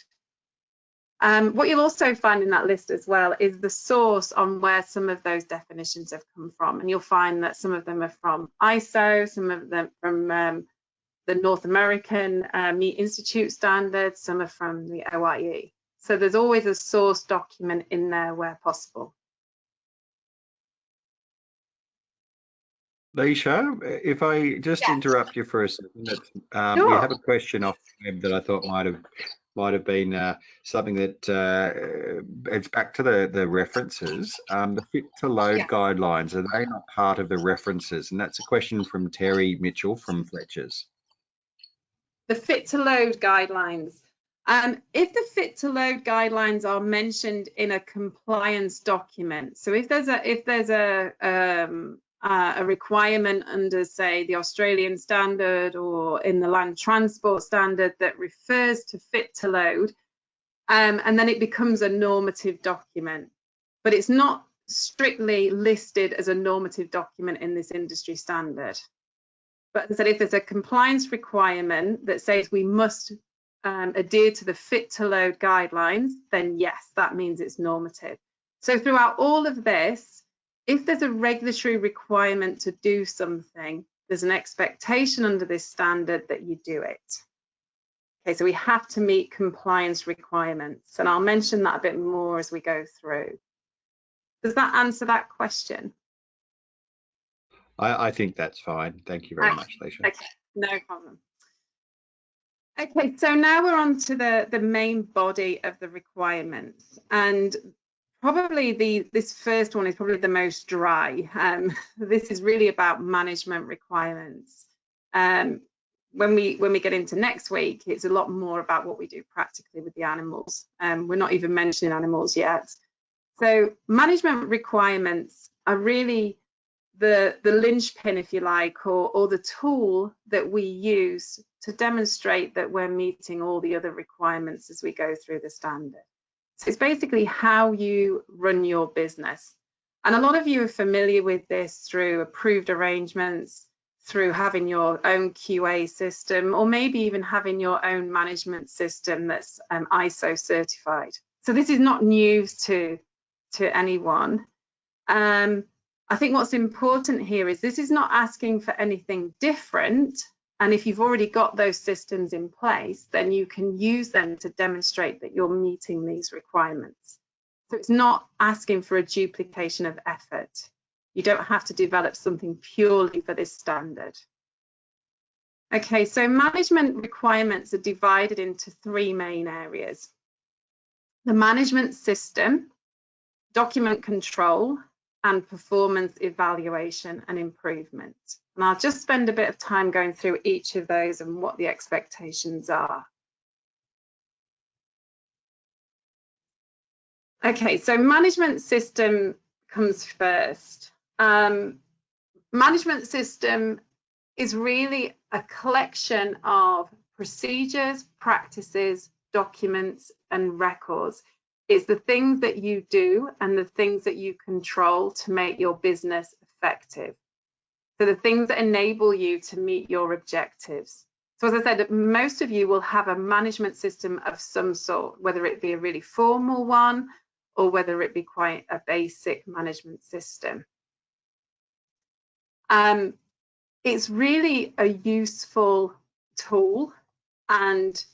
What you'll also find in that list as well is the source on where some of those definitions have come from. And you'll find that some of them are from ISO, some of them from the North American Meat Institute standards, some are from the OIE. So there's always a source document in there where possible. Leisha, if I just interrupt you for a second, Sure. We have a question off the web that I thought might have been something that it's back to the references. The fit to load guidelines, are they not part of the references? And that's a question from Terry Mitchell from Fletcher's. The fit to load guidelines. If the fit to load guidelines are mentioned in a compliance document, so if there's a requirement under, say, the Australian standard or in the land transport standard that refers to fit to load, and then it becomes a normative document, but it's not strictly listed as a normative document in this industry standard. But as I said, if there's a compliance requirement that says we must adhere to the fit to load guidelines, then yes, that means it's normative. So throughout all of this, if there's a regulatory requirement to do something, there's an expectation under this standard that you do it. Okay, so we have to meet compliance requirements, and I'll mention that a bit more as we go through. Does that answer that question? I think that's fine. Thank you very much, Leisha. Okay, no problem. Okay, so now we're on to the main body of the requirements, and probably this first one is probably the most dry. This is really about management requirements. When we get into next week, it's a lot more about what we do practically with the animals. We're not even mentioning animals yet. So management requirements are really the linchpin, if you like, or the tool that we use to demonstrate that we're meeting all the other requirements as we go through the standard. So it's basically how you run your business. And a lot of you are familiar with this through approved arrangements, through having your own QA system, or maybe even having your own management system that's ISO certified. So this is not news to anyone. I think what's important here is this is not asking for anything different. And if you've already got those systems in place, then you can use them to demonstrate that you're meeting these requirements. So it's not asking for a duplication of effort. You don't have to develop something purely for this standard. Okay, so management requirements are divided into three main areas: the management system, document control, and performance evaluation and improvement. And I'll just spend a bit of time going through each of those and what the expectations are. Okay, so management system comes first. Management system is really a collection of procedures, practices, documents, and records. It's the things that you do and the things that you control to make your business effective. So the things that enable you to meet your objectives. So as I said, most of you will have a management system of some sort, whether it be a really formal one or whether it be quite a basic management system. It's really a useful tool and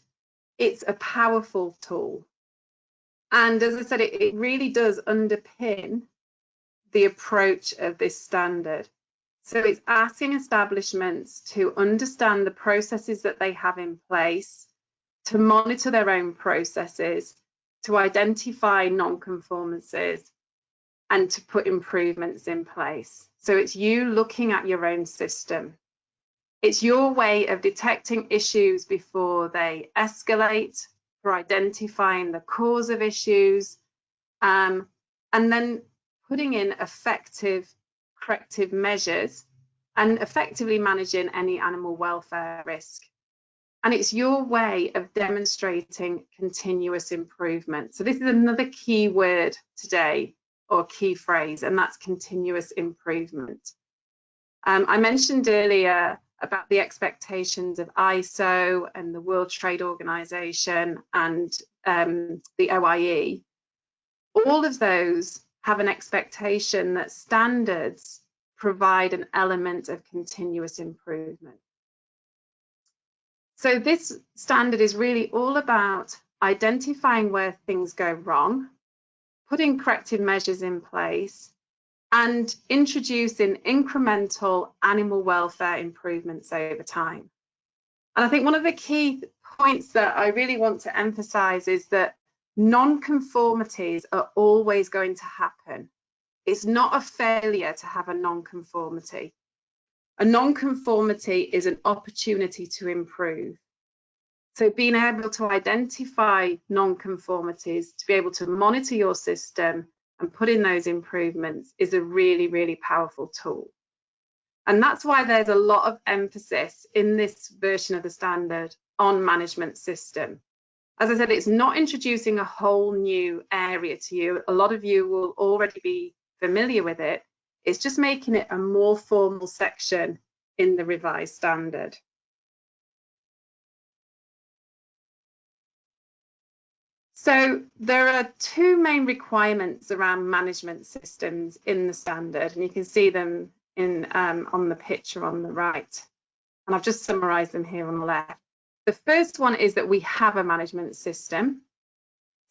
it's a powerful tool. And as I said, it really does underpin the approach of this standard. So it's asking establishments to understand the processes that they have in place, to monitor their own processes, to identify non-conformances, and to put improvements in place. So it's you looking at your own system. It's your way of detecting issues before they escalate, for identifying the cause of issues, and then putting in effective corrective measures and effectively managing any animal welfare risk. And it's your way of demonstrating continuous improvement. So this is another key word today, or key phrase, and that's continuous improvement. I mentioned earlier about the expectations of ISO and the World Trade Organization and the OIE. All of those have an expectation that standards provide an element of continuous improvement. So this standard is really all about identifying where things go wrong, putting corrective measures in place, and introducing incremental animal welfare improvements over time. And I think one of the key points that I really want to emphasize is that non-conformities are always going to happen. It's not a failure to have a non-conformity. A non-conformity is an opportunity to improve. So being able to identify non-conformities, to be able to monitor your system and put in those improvements is a really, really powerful tool. And that's why there's a lot of emphasis in this version of the standard on management system. As I said, it's not introducing a whole new area to you. A lot of you will already be familiar with it. It's just making it a more formal section in the revised standard. So there are two main requirements around management systems in the standard, and you can see them in on the picture on the right. And I've just summarized them here on the left. The first one is that we have a management system.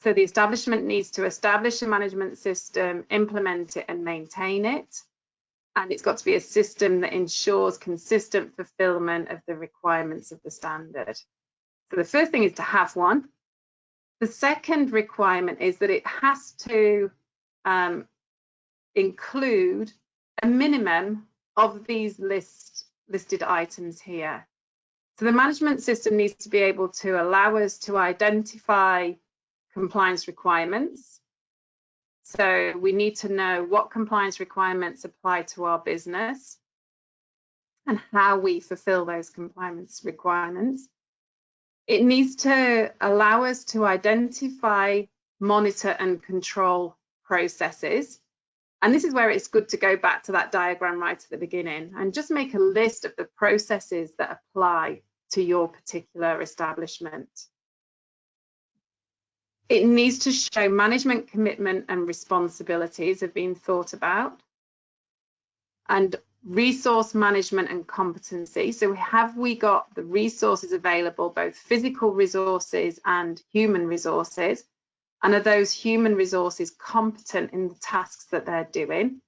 So the establishment needs to establish a management system, implement it and maintain it. And it's got to be a system that ensures consistent fulfillment of the requirements of the standard. So the first thing is to have one. The second requirement is that it has to include a minimum of these listed items here. So the management system needs to be able to allow us to identify compliance requirements. So we need to know what compliance requirements apply to our business and how we fulfill those compliance requirements. It needs to allow us to identify, monitor and control processes. And this is where it's good to go back to that diagram right at the beginning and just make a list of the processes that apply to your particular establishment. It needs to show management commitment and responsibilities have been thought about, and resource management and competency. So have we got the resources available, both physical resources and human resources? And are those human resources competent in the tasks that they're doing?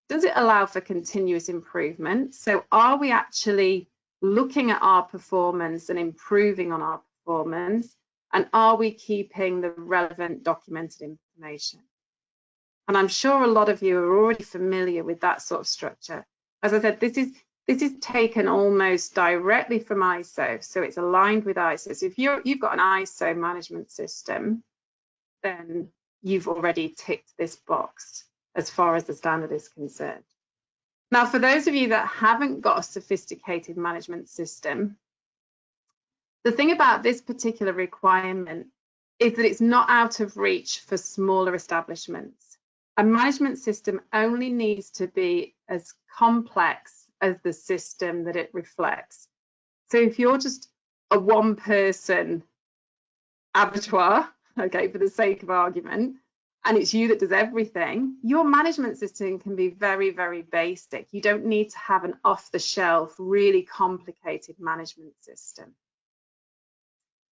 Does it allow for continuous improvement? So are we actually looking at our performance and improving on our performance? And are we keeping the relevant documented information? And I'm sure a lot of you are already familiar with that sort of structure. As I said, this is taken almost directly from ISO, so it's aligned with ISO. So if you've got an ISO management system, then you've already ticked this box as far as the standard is concerned. Now, for those of you that haven't got a sophisticated management system, the thing about this particular requirement is that it's not out of reach for smaller establishments. A management system only needs to be as complex as the system that it reflects. So if you're just a one-person abattoir, okay, for the sake of argument, and it's you that does everything, your management system can be very, very basic. You don't need to have an off-the-shelf, really complicated management system.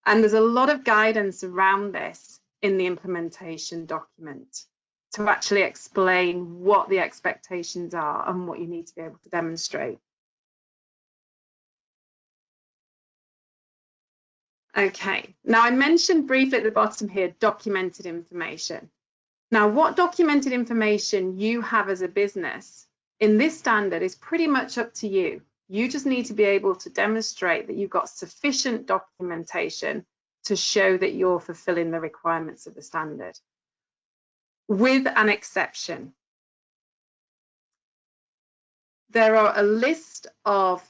And there's a lot of guidance around this in the implementation document to actually explain what the expectations are and what you need to be able to demonstrate. Okay, now I mentioned briefly at the bottom here, documented information. Now, what documented information you have as a business in this standard is pretty much up to you. You just need to be able to demonstrate that you've got sufficient documentation to show that you're fulfilling the requirements of the standard, with an exception. There are a list of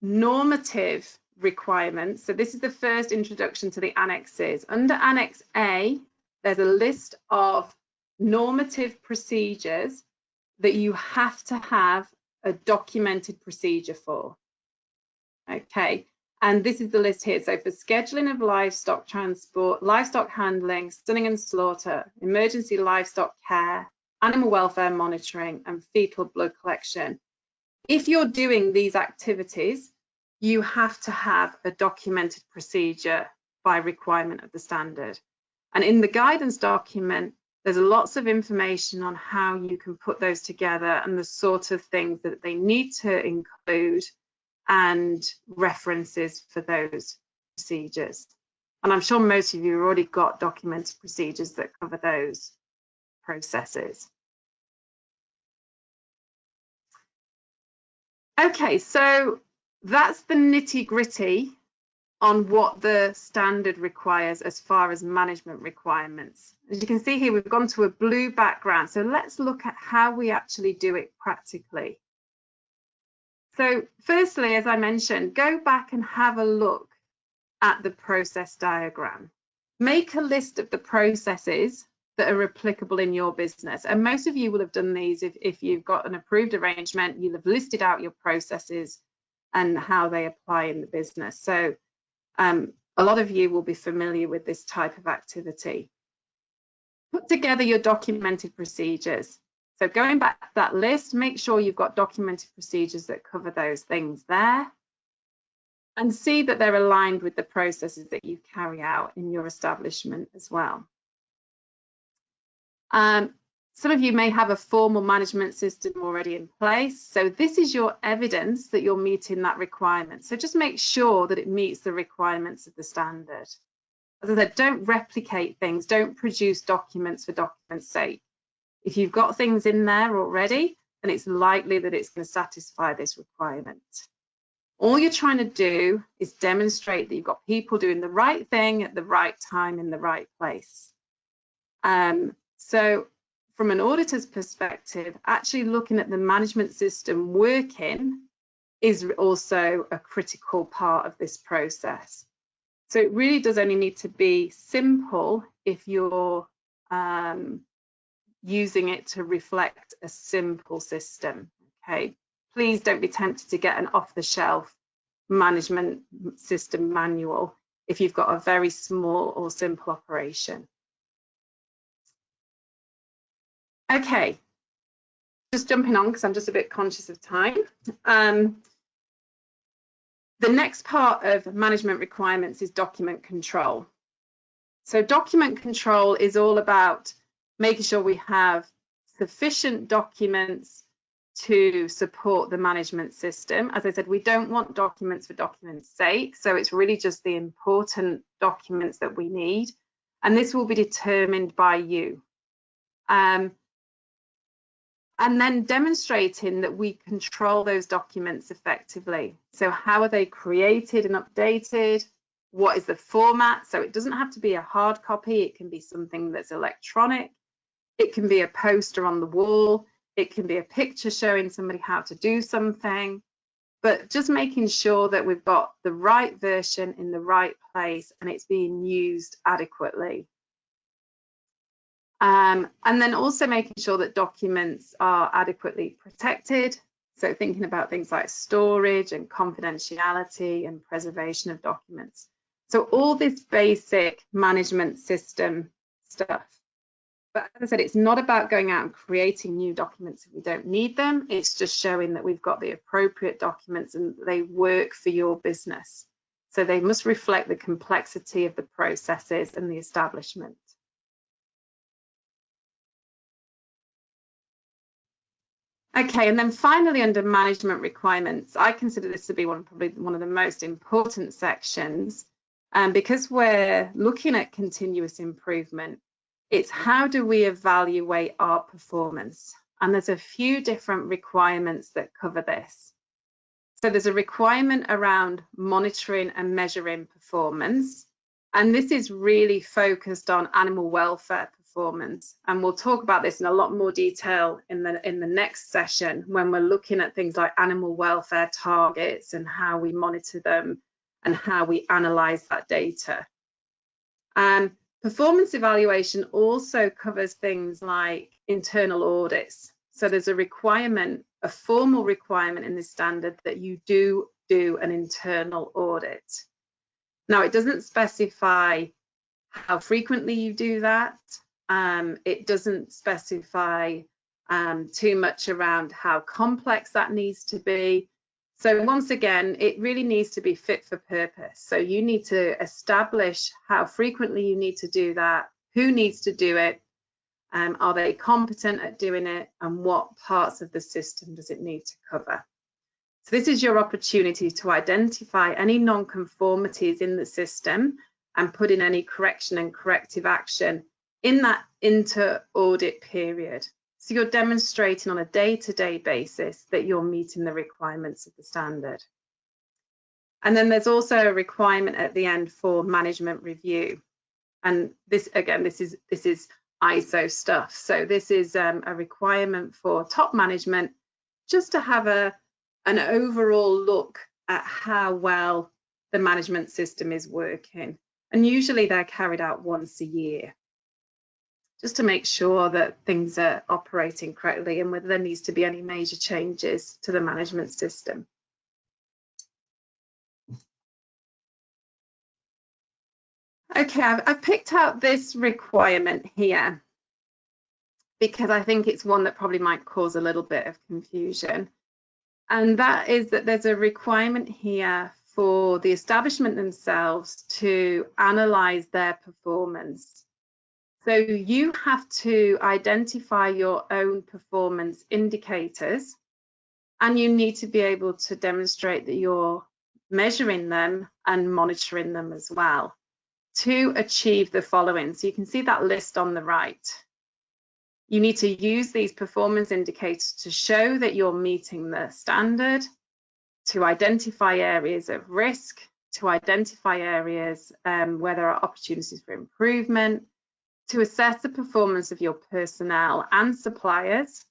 normative requirements. So this is the first introduction to the annexes. Under Annex A, there's a list of normative procedures that you have to have a documented procedure for. Okay, and this is the list here. So for scheduling of livestock transport, livestock handling, stunning and slaughter, emergency livestock care, animal welfare monitoring, and fetal blood collection. If you're doing these activities, you have to have a documented procedure by requirement of the standard. And in the guidance document, there's lots of information on how you can put those together and the sort of things that they need to include and references for those procedures. And I'm sure most of you have already got documented procedures that cover those processes. Okay, so that's the nitty-gritty on what the standard requires as far as management requirements. As you can see here, we've gone to a blue background. So let's look at how we actually do it practically. So firstly, as I mentioned, go back and have a look at the process diagram. Make a list of the processes that are applicable in your business. And most of you will have done these if you've got an approved arrangement, you'll have listed out your processes and how they apply in the business. So a lot of you will be familiar with this type of activity. Put together your documented procedures. So going back to that list, make sure you've got documented procedures that cover those things there, and see that they're aligned with the processes that you carry out in your establishment as well. Some of you may have a formal management system already in place. So this is your evidence that you're meeting that requirement. So just make sure that it meets the requirements of the standard. As I said, don't replicate things, don't produce documents for document's sake. If you've got things in there already, then it's likely that it's going to satisfy this requirement. All you're trying to do is demonstrate that you've got people doing the right thing at the right time in the right place. So from an auditor's perspective, actually looking at the management system working is also a critical part of this process. So it really does only need to be simple if you're using it to reflect a simple system. Okay, please don't be tempted to get an off-the-shelf management system manual if you've got a very small or simple operation. Okay, just jumping on because I'm just a bit conscious of time. The next part of management requirements is document control. So document control is all about making sure we have sufficient documents to support the management system. As I said, we don't want documents for document's sake, so it's really just the important documents that we need, and this will be determined by you. And then demonstrating that we control those documents effectively. So how are they created and updated? What is the format? So it doesn't have to be a hard copy, it can be something that's electronic. It can be a poster on the wall. It can be a picture showing somebody how to do something, but just making sure that we've got the right version in the right place and it's being used adequately. And then also making sure that documents are adequately protected. So thinking about things like storage and confidentiality and preservation of documents. So all this basic management system stuff. But as I said, it's not about going out and creating new documents if we don't need them. It's just showing that we've got the appropriate documents and they work for your business. So they must reflect the complexity of the processes and the establishment. Okay, and then finally under management requirements, I consider this to be probably one of the most important sections. Because we're looking at continuous improvement, it's how do we evaluate our performance? And there's a few different requirements that cover this. So there's a requirement around monitoring and measuring performance. And this is really focused on animal welfare performance. And we'll talk about this in a lot more detail in the next session when we're looking at things like animal welfare targets and how we monitor them and how we analyze that data. Performance evaluation also covers things like internal audits. So there's a requirement, a formal requirement in this standard that you do an internal audit. Now, it doesn't specify how frequently you do that. It doesn't specify too much around how complex that needs to be. So once again, it really needs to be fit for purpose. So you need to establish how frequently you need to do that, who needs to do it, are they competent at doing it, and what parts of the system does it need to cover. So this is your opportunity to identify any non-conformities in the system and put in any correction and corrective action in that inter-audit period. So you're demonstrating on a day-to-day basis that you're meeting the requirements of the standard. And then there's also a requirement at the end for management review. And this, again, this is ISO stuff. So this is a requirement for top management just to have an overall look at how well the management system is working. And usually they're carried out once a year, just to make sure that things are operating correctly and whether there needs to be any major changes to the management system. Okay, I've picked out this requirement here because I think it's one that probably might cause a little bit of confusion. And that is that there's a requirement here for the establishment themselves to analyze their performance. So you have to identify your own performance indicators, and you need to be able to demonstrate that you're measuring them and monitoring them as well to achieve the following. So you can see that list on the right. You need to use these performance indicators to show that you're meeting the standard, to identify areas of risk, to identify areas where there are opportunities for improvement, to assess the performance of your personnel and suppliers.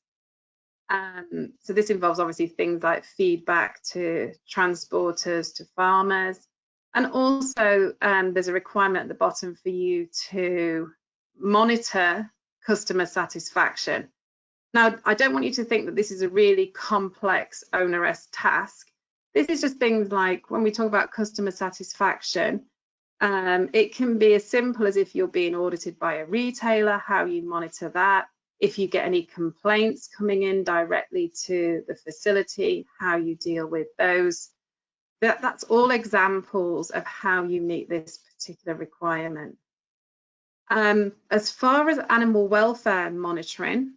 So this involves obviously things like feedback to transporters, to farmers, and also there's a requirement at the bottom for you to monitor customer satisfaction. Now, I don't want you to think that this is a really complex, onerous task. This is just things like when we talk about customer satisfaction, it can be as simple as if you're being audited by a retailer, how you monitor that. If you get any complaints coming in directly to the facility, how you deal with those. That's all examples of how you meet this particular requirement. As far as animal welfare monitoring,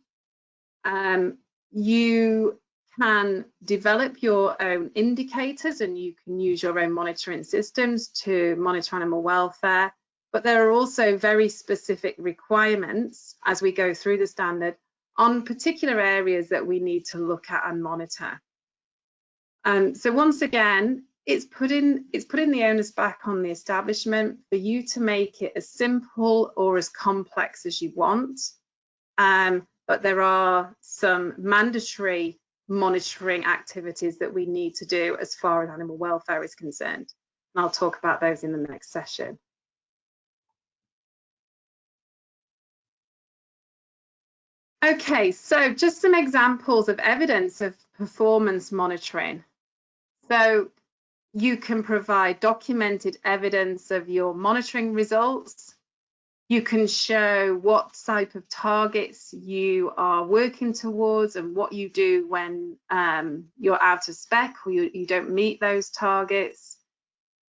you can develop your own indicators and you can use your own monitoring systems to monitor animal welfare, but there are also very specific requirements as we go through the standard on particular areas that we need to look at and monitor. So once again, it's putting the onus back on the establishment for you to make it as simple or as complex as you want. but there are some mandatory monitoring activities that we need to do as far as animal welfare is concerned. And I'll talk about those in the next session. Okay, so just some examples of evidence of performance monitoring. So you can provide documented evidence of your monitoring results. You can show what type of targets you are working towards and what you do when you're out of spec or you don't meet those targets.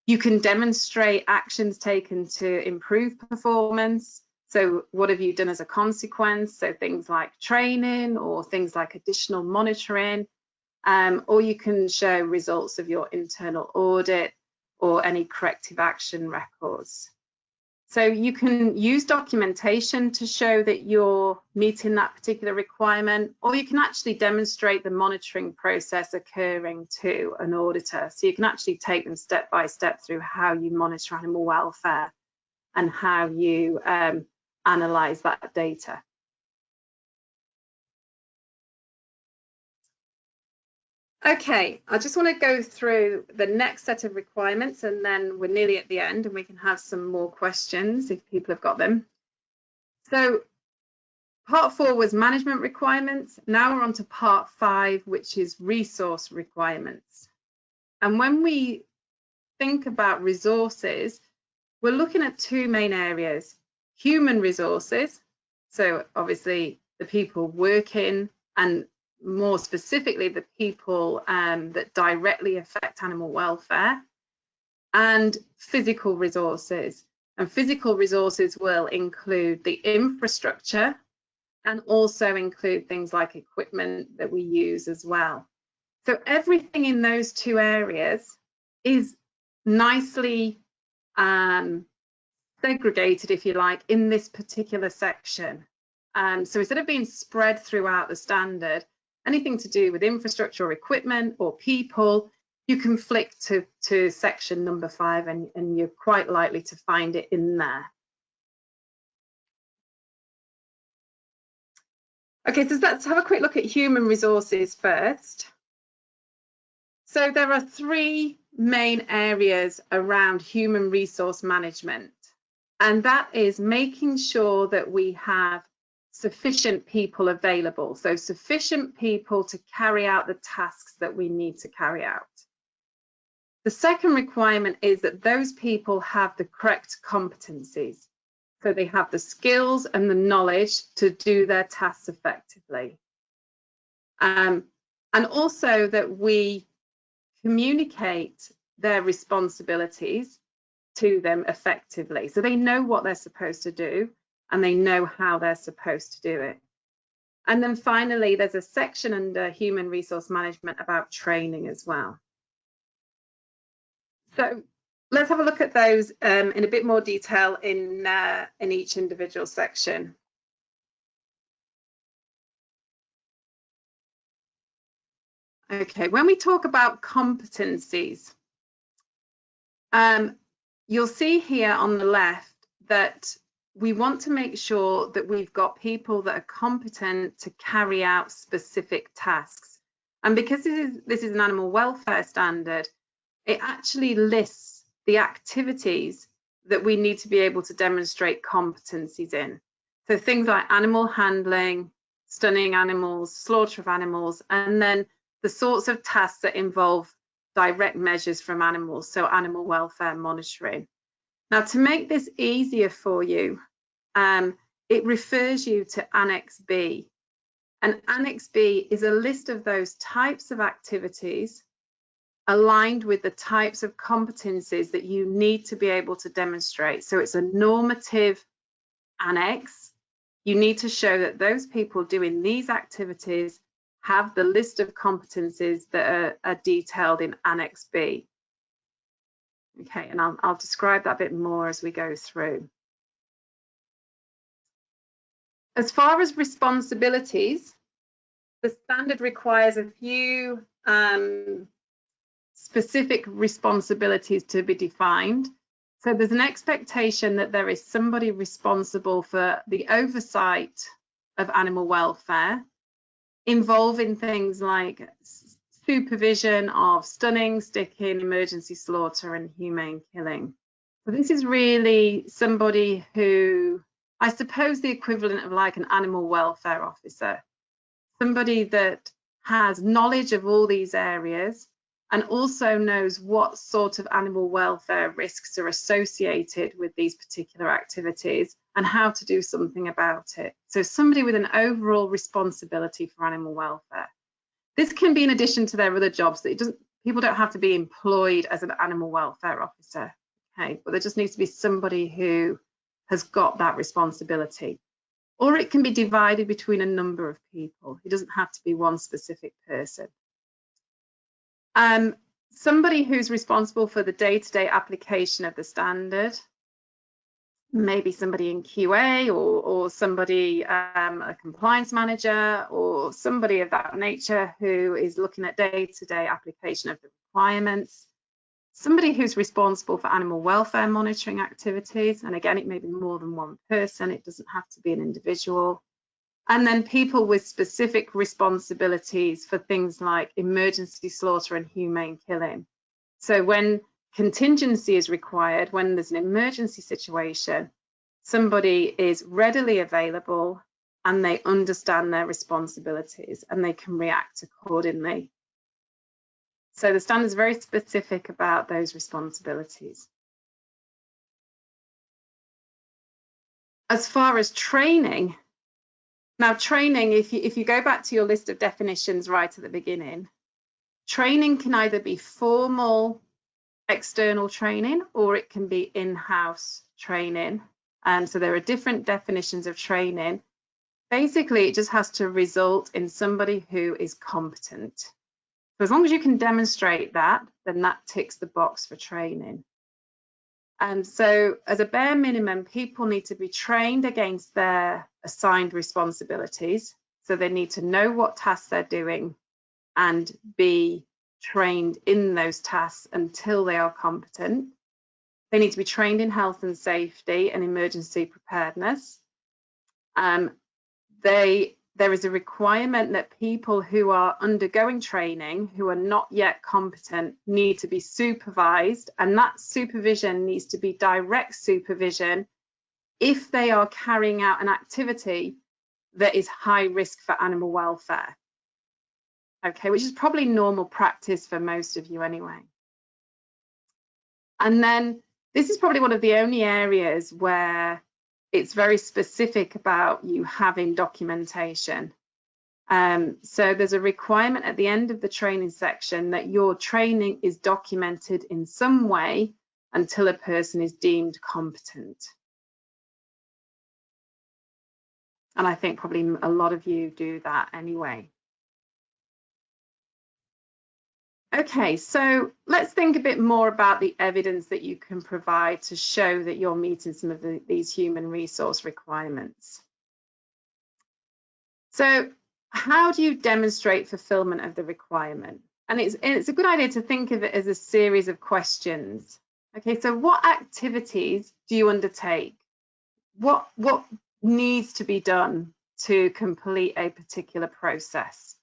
You can demonstrate actions taken to improve performance. So what have you done as a consequence? So things like training or things like additional monitoring, or you can show results of your internal audit or any corrective action records. So you can use documentation to show that you're meeting that particular requirement, or you can actually demonstrate the monitoring process occurring to an auditor. So you can actually take them step by step through how you monitor animal welfare and how you analyze that data. Okay, I just want to go through the next set of requirements and then we're nearly at the end and we can have some more questions if people have got them. So part 4 was management requirements. Now we're on to part 5, which is resource requirements. And when we think about resources, we're looking at 2 main areas: human resources, so obviously the people working, and more specifically the people that directly affect animal welfare, and physical resources. And physical resources will include the infrastructure and also include things like equipment that we use as well. So everything in those 2 areas is nicely segregated, if you like, in this particular section. So instead of being spread throughout the standard, anything to do with infrastructure or equipment or people, you can flick to section number 5 and you're quite likely to find it in there. Okay, so let's have a quick look at human resources first. So there are 3 main areas around human resource management, and that is making sure that we have sufficient people available, so sufficient people to carry out the tasks that we need to carry out. The second requirement is that those people have the correct competencies, so they have the skills and the knowledge to do their tasks effectively. And also that we communicate their responsibilities to them effectively, so they know what they're supposed to do and they know how they're supposed to do it. And then finally, there's a section under human resource management about training as well. So let's have a look at those in a bit more detail in each individual section. Okay, when we talk about competencies, you'll see here on the left that we want to make sure that we've got people that are competent to carry out specific tasks. And because this is an animal welfare standard, it actually lists the activities that we need to be able to demonstrate competencies in. So things like animal handling, stunning animals, slaughter of animals, and then the sorts of tasks that involve direct measures from animals, so animal welfare monitoring. Now, to make this easier for you, it refers you to Annex B. And Annex B is a list of those types of activities aligned with the types of competencies that you need to be able to demonstrate. So it's a normative annex. You need to show that those people doing these activities have the list of competencies that are detailed in Annex B. Okay, and I'll describe that a bit more as we go through. As far as responsibilities, the standard requires a few specific responsibilities to be defined. So there's an expectation that there is somebody responsible for the oversight of animal welfare, involving things like supervision of stunning, sticking, emergency slaughter, and humane killing. So this is really somebody who, I suppose, the equivalent of like an animal welfare officer, somebody that has knowledge of all these areas and also knows what sort of animal welfare risks are associated with these particular activities and how to do something about it. So somebody with an overall responsibility for animal welfare. This can be in addition to their other jobs. That people don't have to be employed as an animal welfare officer, okay? But there just needs to be somebody who has got that responsibility. Or it can be divided between a number of people. It doesn't have to be one specific person. Somebody who's responsible for the day-to-day application of the standard, maybe somebody in QA or somebody, a compliance manager or somebody of that nature who is looking at day-to-day application of the requirements. Somebody who's responsible for animal welfare monitoring activities, and again, it may be more than one person, it doesn't have to be an individual. And then people with specific responsibilities for things like emergency slaughter and humane killing. So when contingency is required, when there's an emergency situation, somebody is readily available and they understand their responsibilities and they can react accordingly. So the standard is very specific about those responsibilities. As far as training, now training, if you go back to your list of definitions right at the beginning, training can either be formal external training or it can be in-house training. And so there are different definitions of training. Basically, it just has to result in somebody who is competent. So as long as you can demonstrate that, then that ticks the box for training. And so as a bare minimum, people need to be trained against their assigned responsibilities. So they need to know what tasks they're doing and be trained in those tasks until they are competent. They need to be trained in health and safety and emergency preparedness. There is a requirement that people who are undergoing training, who are not yet competent, need to be supervised, and that supervision needs to be direct supervision if they are carrying out an activity that is high risk for animal welfare. Okay, which is probably normal practice for most of you anyway. And then this is probably one of the only areas where it's very specific about you having documentation. So there's a requirement at the end of the training section that your training is documented in some way until a person is deemed competent. And I think probably a lot of you do that anyway. Okay, so let's think a bit more about the evidence that you can provide to show that you're meeting some of these human resource requirements. So how do you demonstrate fulfillment of the requirement? And it's a good idea to think of it as a series of questions. Okay, so what activities do you undertake? What needs to be done to complete a particular process?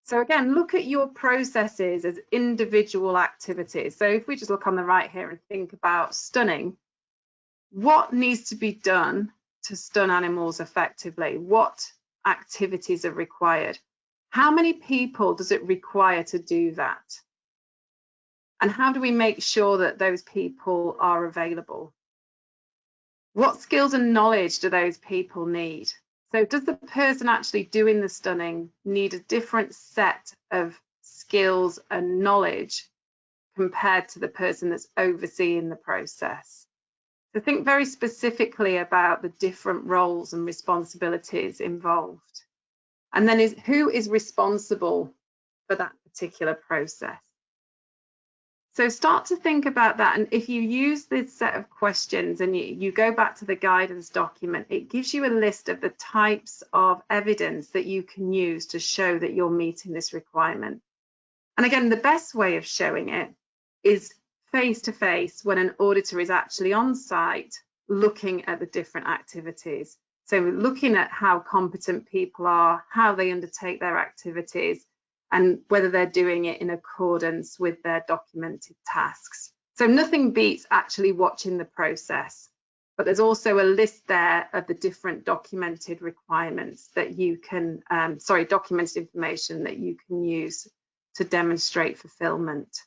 So again, look at your processes as individual activities. So if we just look on the right here and think about stunning, what needs to be done to stun animals effectively? What activities are required? How many people does it require to do that? And how do we make sure that those people are available? What skills and knowledge do those people need? So does the person actually doing the stunning need a different set of skills and knowledge compared to the person that's overseeing the process? So think very specifically about the different roles and responsibilities involved. And then who is responsible for that particular process? So start to think about that, and if you use this set of questions and you go back to the guidance document, it gives you a list of the types of evidence that you can use to show that you're meeting this requirement. And again, the best way of showing it is face-to-face when an auditor is actually on site looking at the different activities. So looking at how competent people are, how they undertake their activities, and whether they're doing it in accordance with their documented tasks. So nothing beats actually watching the process, but there's also a list there of the different documented requirements that you can, documented information that you can use to demonstrate fulfillment.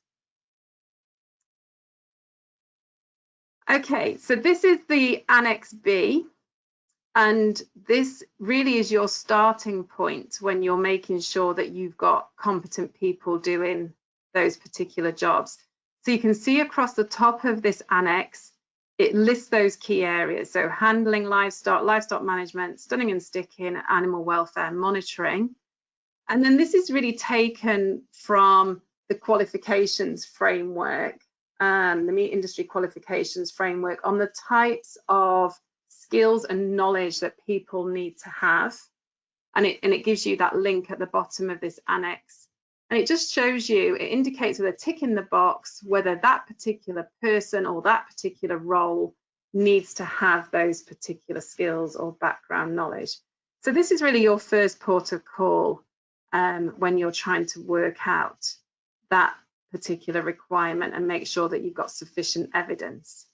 Okay, so this is the Annex B, and this really is your starting point when you're making sure that you've got competent people doing those particular jobs. So you can see across the top of this annex, it lists those key areas. So handling livestock, livestock management, stunning and sticking, animal welfare monitoring. And then this is really taken from the qualifications framework, the meat industry qualifications framework, on the types of skills and knowledge that people need to have. And it gives you that link at the bottom of this annex. And it just shows you, it indicates with a tick in the box whether that particular person or that particular role needs to have those particular skills or background knowledge. So this is really your first port of call when you're trying to work out that particular requirement and make sure that you've got sufficient evidence.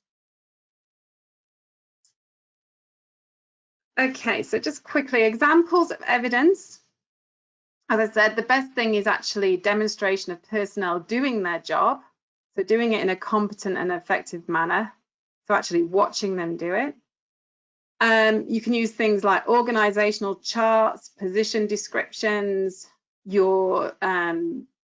Okay, so just quickly, examples of evidence. As I said, the best thing is actually demonstration of personnel doing their job, so doing it in a competent and effective manner, so actually watching them do it. You can use things like organisational charts, position descriptions, your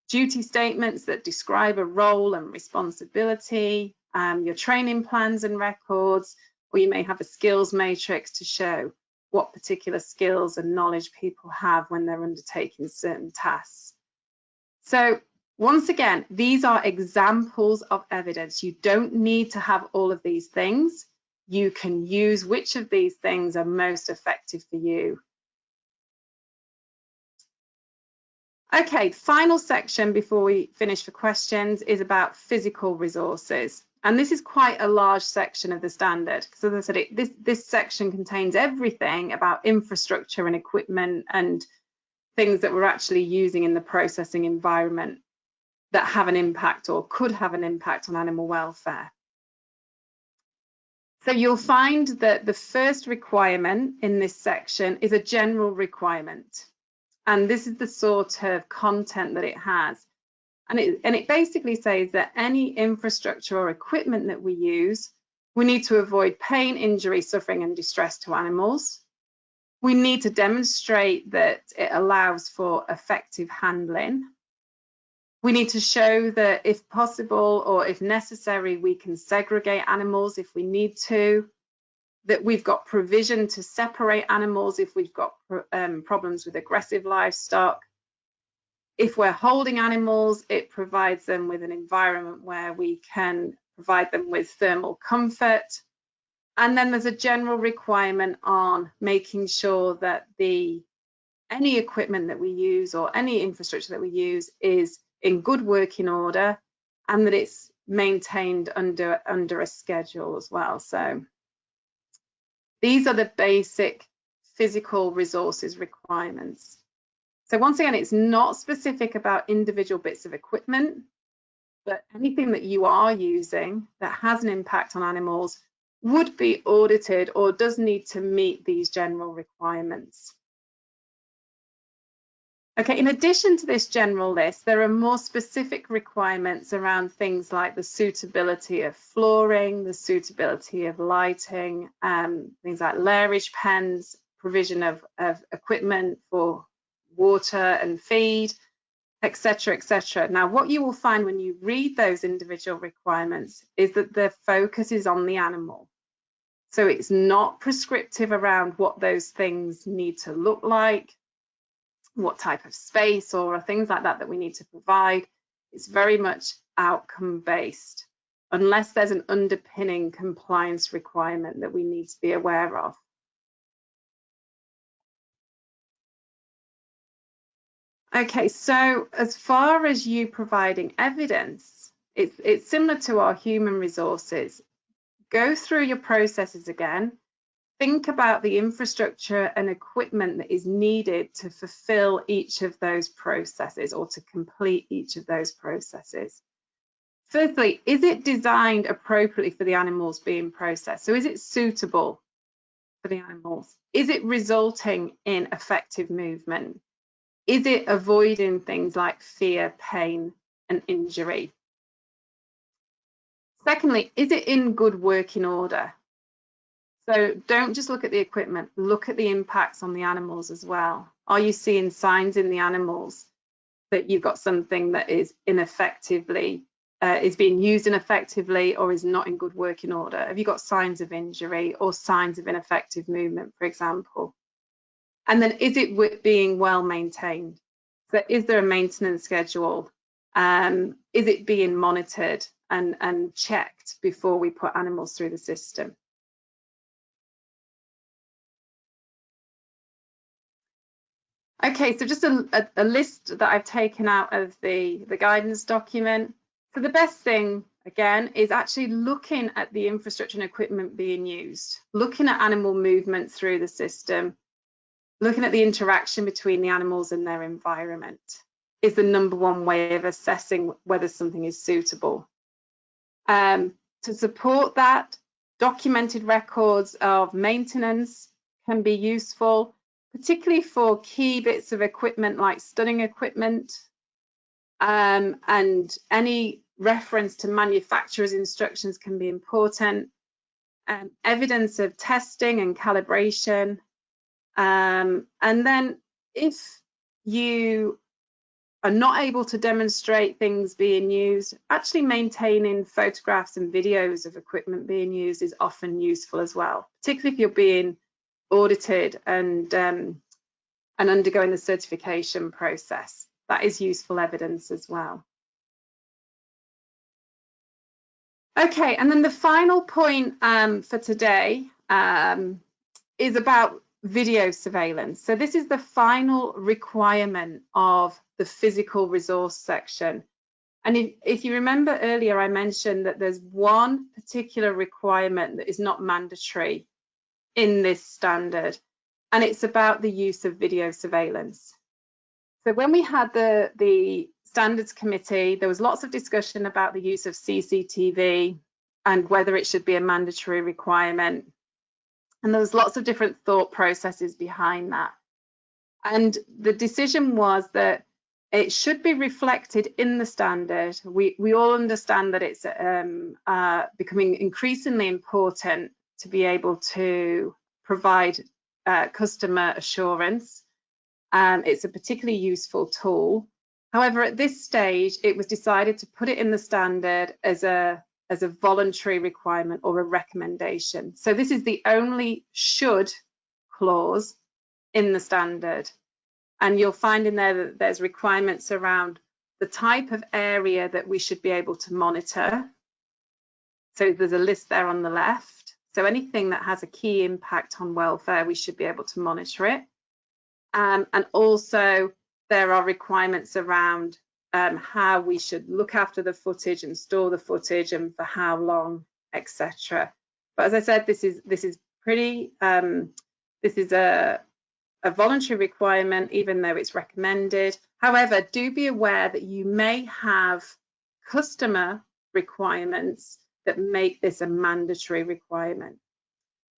duty statements that describe a role and responsibility, your training plans and records, or you may have a skills matrix to show what particular skills and knowledge people have when they're undertaking certain tasks. So once again, these are examples of evidence. You don't need to have all of these things. You can use which of these things are most effective for you. Okay, final section before we finish for questions is about physical resources. And this is quite a large section of the standard, because as I said, this section contains everything about infrastructure and equipment and things that we're actually using in the processing environment that have an impact or could have an impact on animal welfare. So you'll find that the first requirement in this section is a general requirement. And this is the sort of content that it has. And it basically says that any infrastructure or equipment that we use, we need to avoid pain, injury, suffering and distress to animals. We need to demonstrate that it allows for effective handling. We need to show that if possible or if necessary, we can segregate animals if we need to, that we've got provision to separate animals if we've got problems with aggressive livestock. If we're holding animals, it provides them with an environment where we can provide them with thermal comfort. And then there's a general requirement on making sure that any equipment that we use or any infrastructure that we use is in good working order and that it's maintained under a schedule as well. So these are the basic physical resources requirements. So once again, it's not specific about individual bits of equipment, but anything that you are using that has an impact on animals would be audited or does need to meet these general requirements. Okay, in addition to this general list, there are more specific requirements around things like the suitability of flooring, the suitability of lighting, things like lairage pens, provision of equipment for water and feed, etc., etc. Now, what you will find when you read those individual requirements is that the focus is on the animal. So it's not prescriptive around what those things need to look like, what type of space or things like that we need to provide. It's very much outcome based, unless there's an underpinning compliance requirement that we need to be aware of. Okay, so as far as you providing evidence, it's similar to our human resources. Go through your processes again, think about the infrastructure and equipment that is needed to fulfill each of those processes or to complete each of those processes. Firstly, is it designed appropriately for the animals being processed? So is it suitable for the animals? Is it resulting in effective movement? Is it avoiding things like fear, pain, and injury? Secondly, is it in good working order? So don't just look at the equipment, look at the impacts on the animals as well. Are you seeing signs in the animals that you've got something that is ineffectively, is being used ineffectively or is not in good working order? Have you got signs of injury or signs of ineffective movement, for example? And then is it being well maintained? So is there a maintenance schedule? Is it being monitored and checked before we put animals through the system? Okay, so just a list that I've taken out of the guidance document. So the best thing, again, is actually looking at the infrastructure and equipment being used, looking at animal movement through the system, looking at the interaction between the animals and their environment is the #1 way of assessing whether something is suitable. To support that, documented records of maintenance can be useful, particularly for key bits of equipment like stunning equipment, and any reference to manufacturer's instructions can be important. Evidence of testing and calibration. And then if you are not able to demonstrate things being used, actually maintaining photographs and videos of equipment being used is often useful as well, particularly if you're being audited and undergoing the certification process. That is useful evidence as well. Okay, and then the final point for today is about video surveillance. So this is the final requirement of the physical resource section. And if you remember earlier, I mentioned that there's one particular requirement that is not mandatory in this standard, and it's about the use of video surveillance. So when we had the standards committee, there was lots of discussion about the use of CCTV and whether it should be a mandatory requirement. And there was lots of different thought processes behind that. And the decision was that it should be reflected in the standard. We all understand that it's becoming increasingly important to be able to provide customer assurance. It's a particularly useful tool. However, at this stage, it was decided to put it in the standard as a voluntary requirement or a recommendation. So this is the only should clause in the standard. And you'll find in there that there's requirements around the type of area that we should be able to monitor. So there's a list there on the left. So anything that has a key impact on welfare, we should be able to monitor it. And also there are requirements around how we should look after the footage and store the footage and for how long, etc. But as I said, this is pretty. This is a voluntary requirement, even though it's recommended. However, do be aware that you may have customer requirements that make this a mandatory requirement.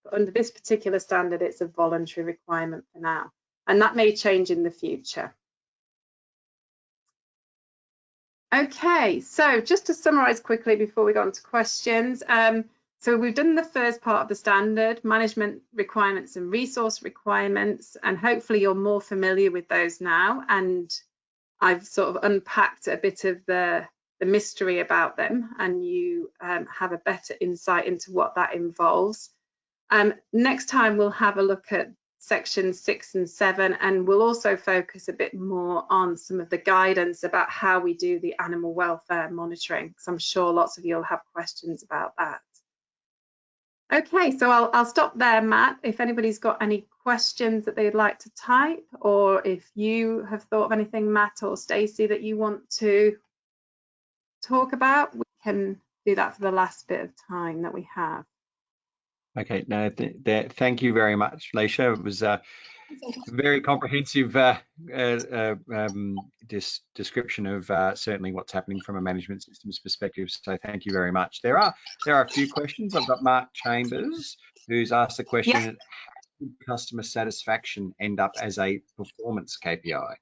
But under this particular standard, it's a voluntary requirement for now, and that may change in the future. Okay, so just to summarize quickly before we go on to questions. So we've done the first part of the standard, management requirements and resource requirements, and hopefully you're more familiar with those now. And I've sort of unpacked a bit of the mystery about them, and you have a better insight into what that involves. Next time we'll have a look at sections 6 and 7, and we'll also focus a bit more on some of the guidance about how we do the animal welfare monitoring, because I'm sure lots of you will have questions about that. Okay, so I'll stop there, Matt. If anybody's got any questions that they'd like to type, or if you have thought of anything, Matt or Stacey, that you want to talk about, we can do that for the last bit of time that we have. Okay, no, thank you very much, Leisha. It was a very comprehensive description of certainly what's happening from a management systems perspective. So thank you very much. There are a few questions. I've got Mark Chambers, who's asked the question: how did customer satisfaction end up as a performance KPI?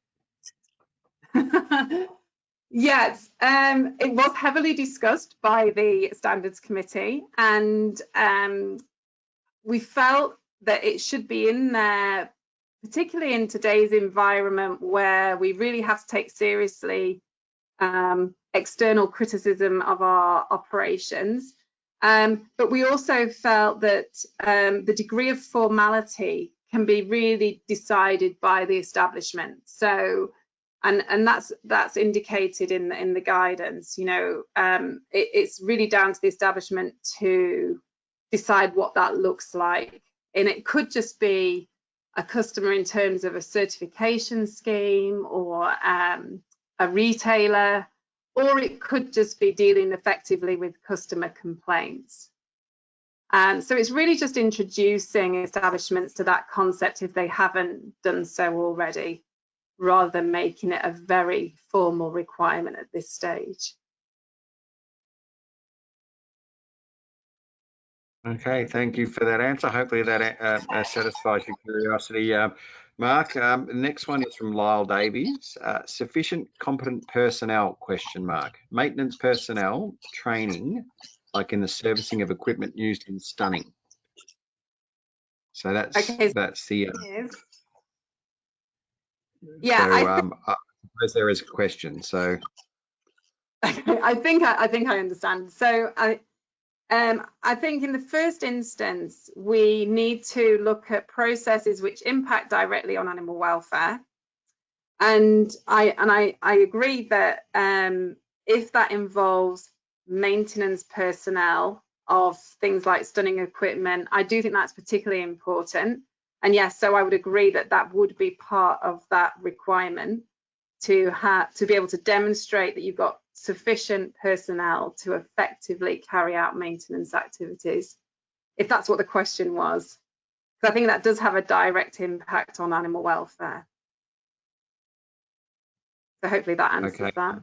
Yes, it was heavily discussed by the Standards Committee, and we felt that it should be in there, particularly in today's environment where we really have to take seriously external criticism of our operations. But we also felt that the degree of formality can be really decided by the establishment. So, and that's indicated in the guidance. You know, it's really down to the establishment to decide what that looks like, and it could just be a customer in terms of a certification scheme or a retailer, or it could just be dealing effectively with customer complaints. So it's really just introducing establishments to that concept if they haven't done so already, rather than making it a very formal requirement at this stage. Okay, thank you for that answer. Hopefully that satisfies your curiosity, Mark. The next one is from Lyle Davies. Sufficient competent personnel, question mark. Maintenance personnel training, like in the servicing of equipment used in stunning. So that's Okay. that's the yeah. So I suppose there is a question. So I think I understand. So I think in the first instance, we need to look at processes which impact directly on animal welfare. And I agree that if that involves maintenance personnel of things like stunning equipment, I do think that's particularly important. And yes, so I would agree that that would be part of that requirement to be able to demonstrate that you've got sufficient personnel to effectively carry out maintenance activities, if that's what the question was. So I think that does have a direct impact on animal welfare. So hopefully that answers that.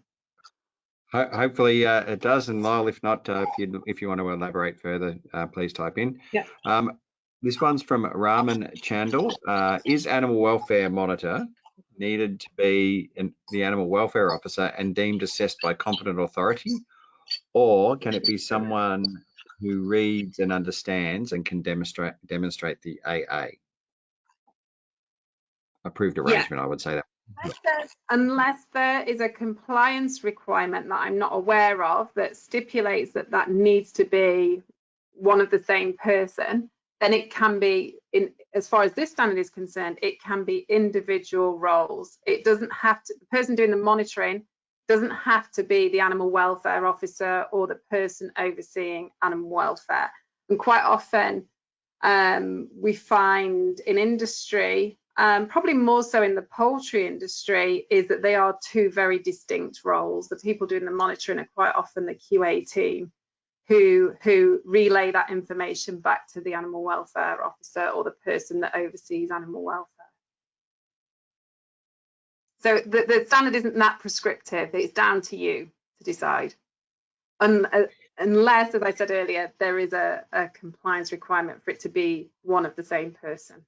Hopefully it does. And Lyle, if not, if you want to elaborate further, please type in. Yeah. This one's from Raman Chandal. Is animal welfare monitor needed to be the animal welfare officer and deemed assessed by competent authority, or can it be someone who reads and understands and can demonstrate the AA approved arrangement? Yeah. I would say that. Unless there is a compliance requirement that I'm not aware of that stipulates that that needs to be one of the same person, then it can be, as far as this standard is concerned, it can be individual roles. It doesn't have to, the person doing the monitoring doesn't have to be the animal welfare officer or the person overseeing animal welfare. And quite often we find in industry, probably more so in the poultry industry, is that they are two very distinct roles. The people doing the monitoring are quite often the QA team who relay that information back to the animal welfare officer or the person that oversees animal welfare. So the standard isn't that prescriptive. It's down to you to decide. Unless, as I said earlier, there is a compliance requirement for it to be one of the same person.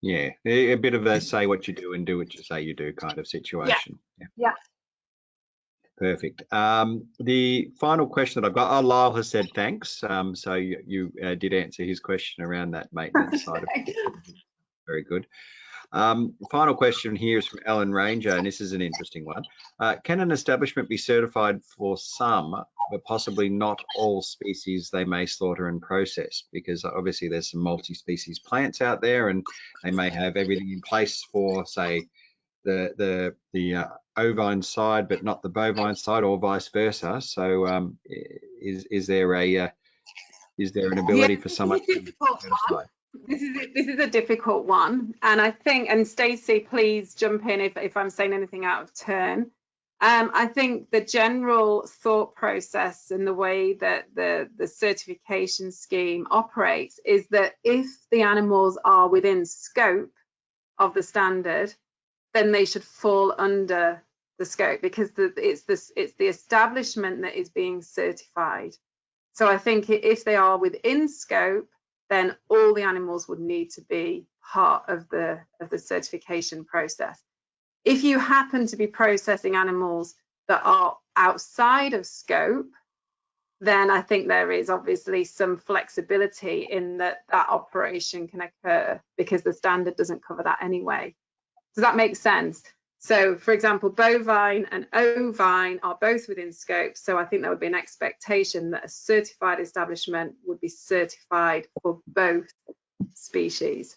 Yeah, a bit of a say what you do and do what you say you do kind of situation. Yeah. Perfect. The final question that I've got, Lyle has said thanks. So you did answer his question around that maintenance side of it. Very good. Final question here is from Ellen Ranger, and this is an interesting one. Can an establishment be certified for some, but possibly not all species they may slaughter and process? Because obviously there's some multi-species plants out there, and they may have everything in place for, say, the ovine side, but not the bovine side, or vice versa. So, is there an ability for someone to certify? This is a difficult one, and I think, and Stacey, please jump in if I'm saying anything out of turn. I think the general thought process and the way that the certification scheme operates is that if the animals are within scope of the standard, then they should fall under the scope, because it's the establishment that is being certified. So I think if they are within scope, then all the animals would need to be part of the certification process. If you happen to be processing animals that are outside of scope, then I think there is obviously some flexibility in that operation can occur, because the standard doesn't cover that anyway. Does that make sense? So, for example, bovine and ovine are both within scope, so I think there would be an expectation that a certified establishment would be certified for both species.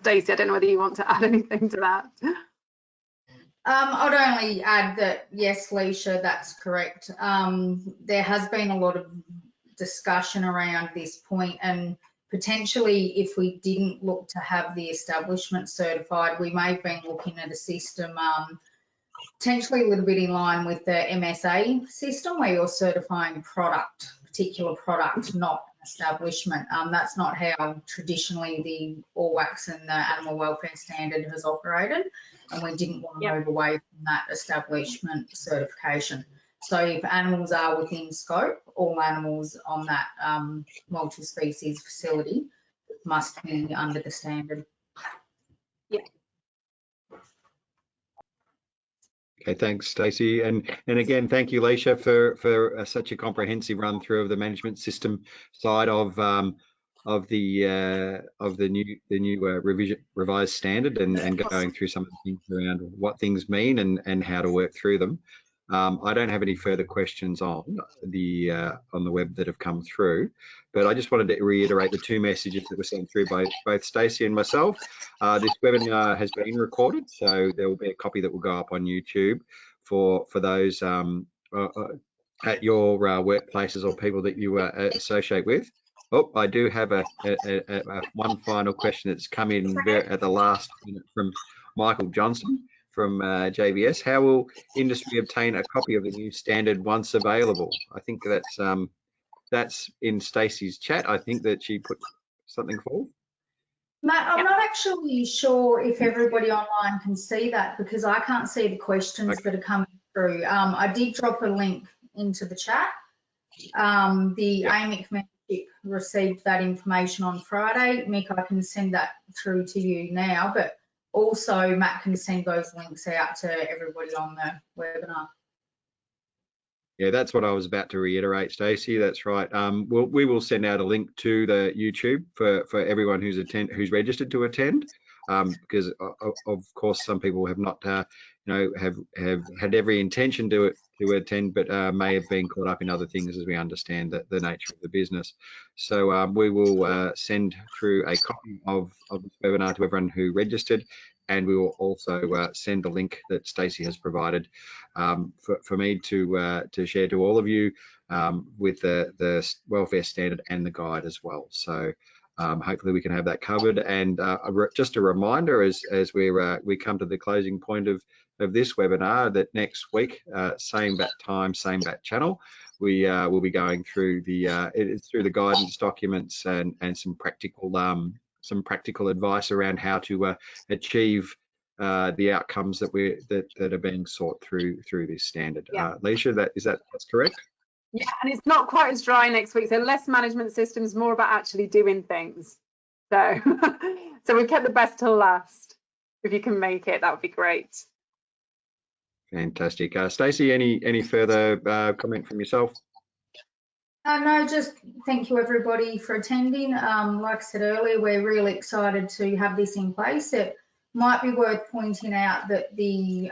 Stacey, I don't know whether you want to add anything to that. I'd only add that, yes, Leisha, that's correct. There has been a lot of discussion around this point, and potentially if we didn't look to have the establishment certified, we may have been looking at a system potentially a little bit in line with the MSA system, where you're certifying product, particular product, not establishment. That's not how traditionally the AWACS and the Animal Welfare Standard has operated, and we didn't want to move away from that establishment certification. So if animals are within scope, all animals on that multi-species facility must be under the standard. Yeah. Okay, thanks, Stacey, and again, thank you, Leisha, for such a comprehensive run through of the management system side of the new revised standard, and going through some of the things around what things mean and how to work through them. I don't have any further questions on the web that have come through, but I just wanted to reiterate the two messages that were sent through by both Stacey and myself. This webinar has been recorded, so there will be a copy that will go up on YouTube for those at your workplaces or people that you associate with. Oh, I do have a one final question that's come in at the last minute from Michael Johnson from JBS. How will industry obtain a copy of the new standard once available? I think that's in Stacey's chat. I think that she put something forward. Matt, I'm not actually sure if everybody online can see that, because I can't see the questions that are coming through. I did drop a link into the chat. The AMIC membership received that information on Friday. Mick, I can send that through to you now, but also Matt can send those links out to everybody on the webinar. Yeah, that's what I was about to reiterate, Stacey. That's right. We will send out a link to the YouTube for everyone who's registered to attend, because of course some people have not, have had every intention to attend, but may have been caught up in other things, as we understand the nature of the business. So we will send through a copy of this webinar to everyone who registered, and we will also send the link that Stacey has provided for me to share to all of you with the welfare standard and the guide as well. So hopefully we can have that covered. And just a reminder, as we come to the closing point of this webinar, that next week, same bat time, same bat channel, we will be going through the guidance documents and some practical advice around how to achieve the outcomes that are being sought through this standard. Leisha, that's correct? Yeah, and it's not quite as dry next week, so less management systems, more about actually doing things. So so we've kept the best till last. If you can make it, that would be great. Fantastic. Stacey, any further comment from yourself? No, just thank you everybody for attending. Like I said earlier, we're really excited to have this in place. It might be worth pointing out that the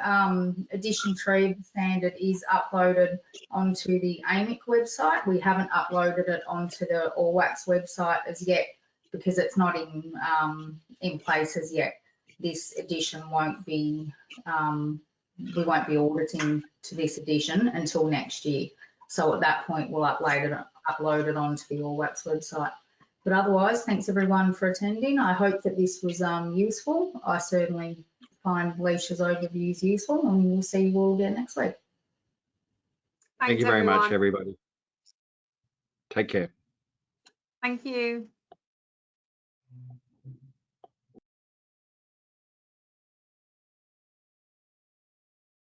edition 3 of the standard is uploaded onto the AMIC website. We haven't uploaded it onto the AWACS website as yet, because it's not in place as yet. This edition won't be, we won't be auditing to this edition until next year. So at that point, we'll upload it onto the AWACS website. But otherwise, thanks everyone for attending. I hope that this was useful. I certainly find Alicia's overviews useful, and we'll see you all again next week. Thank you very much, everybody. Take care. Thank you.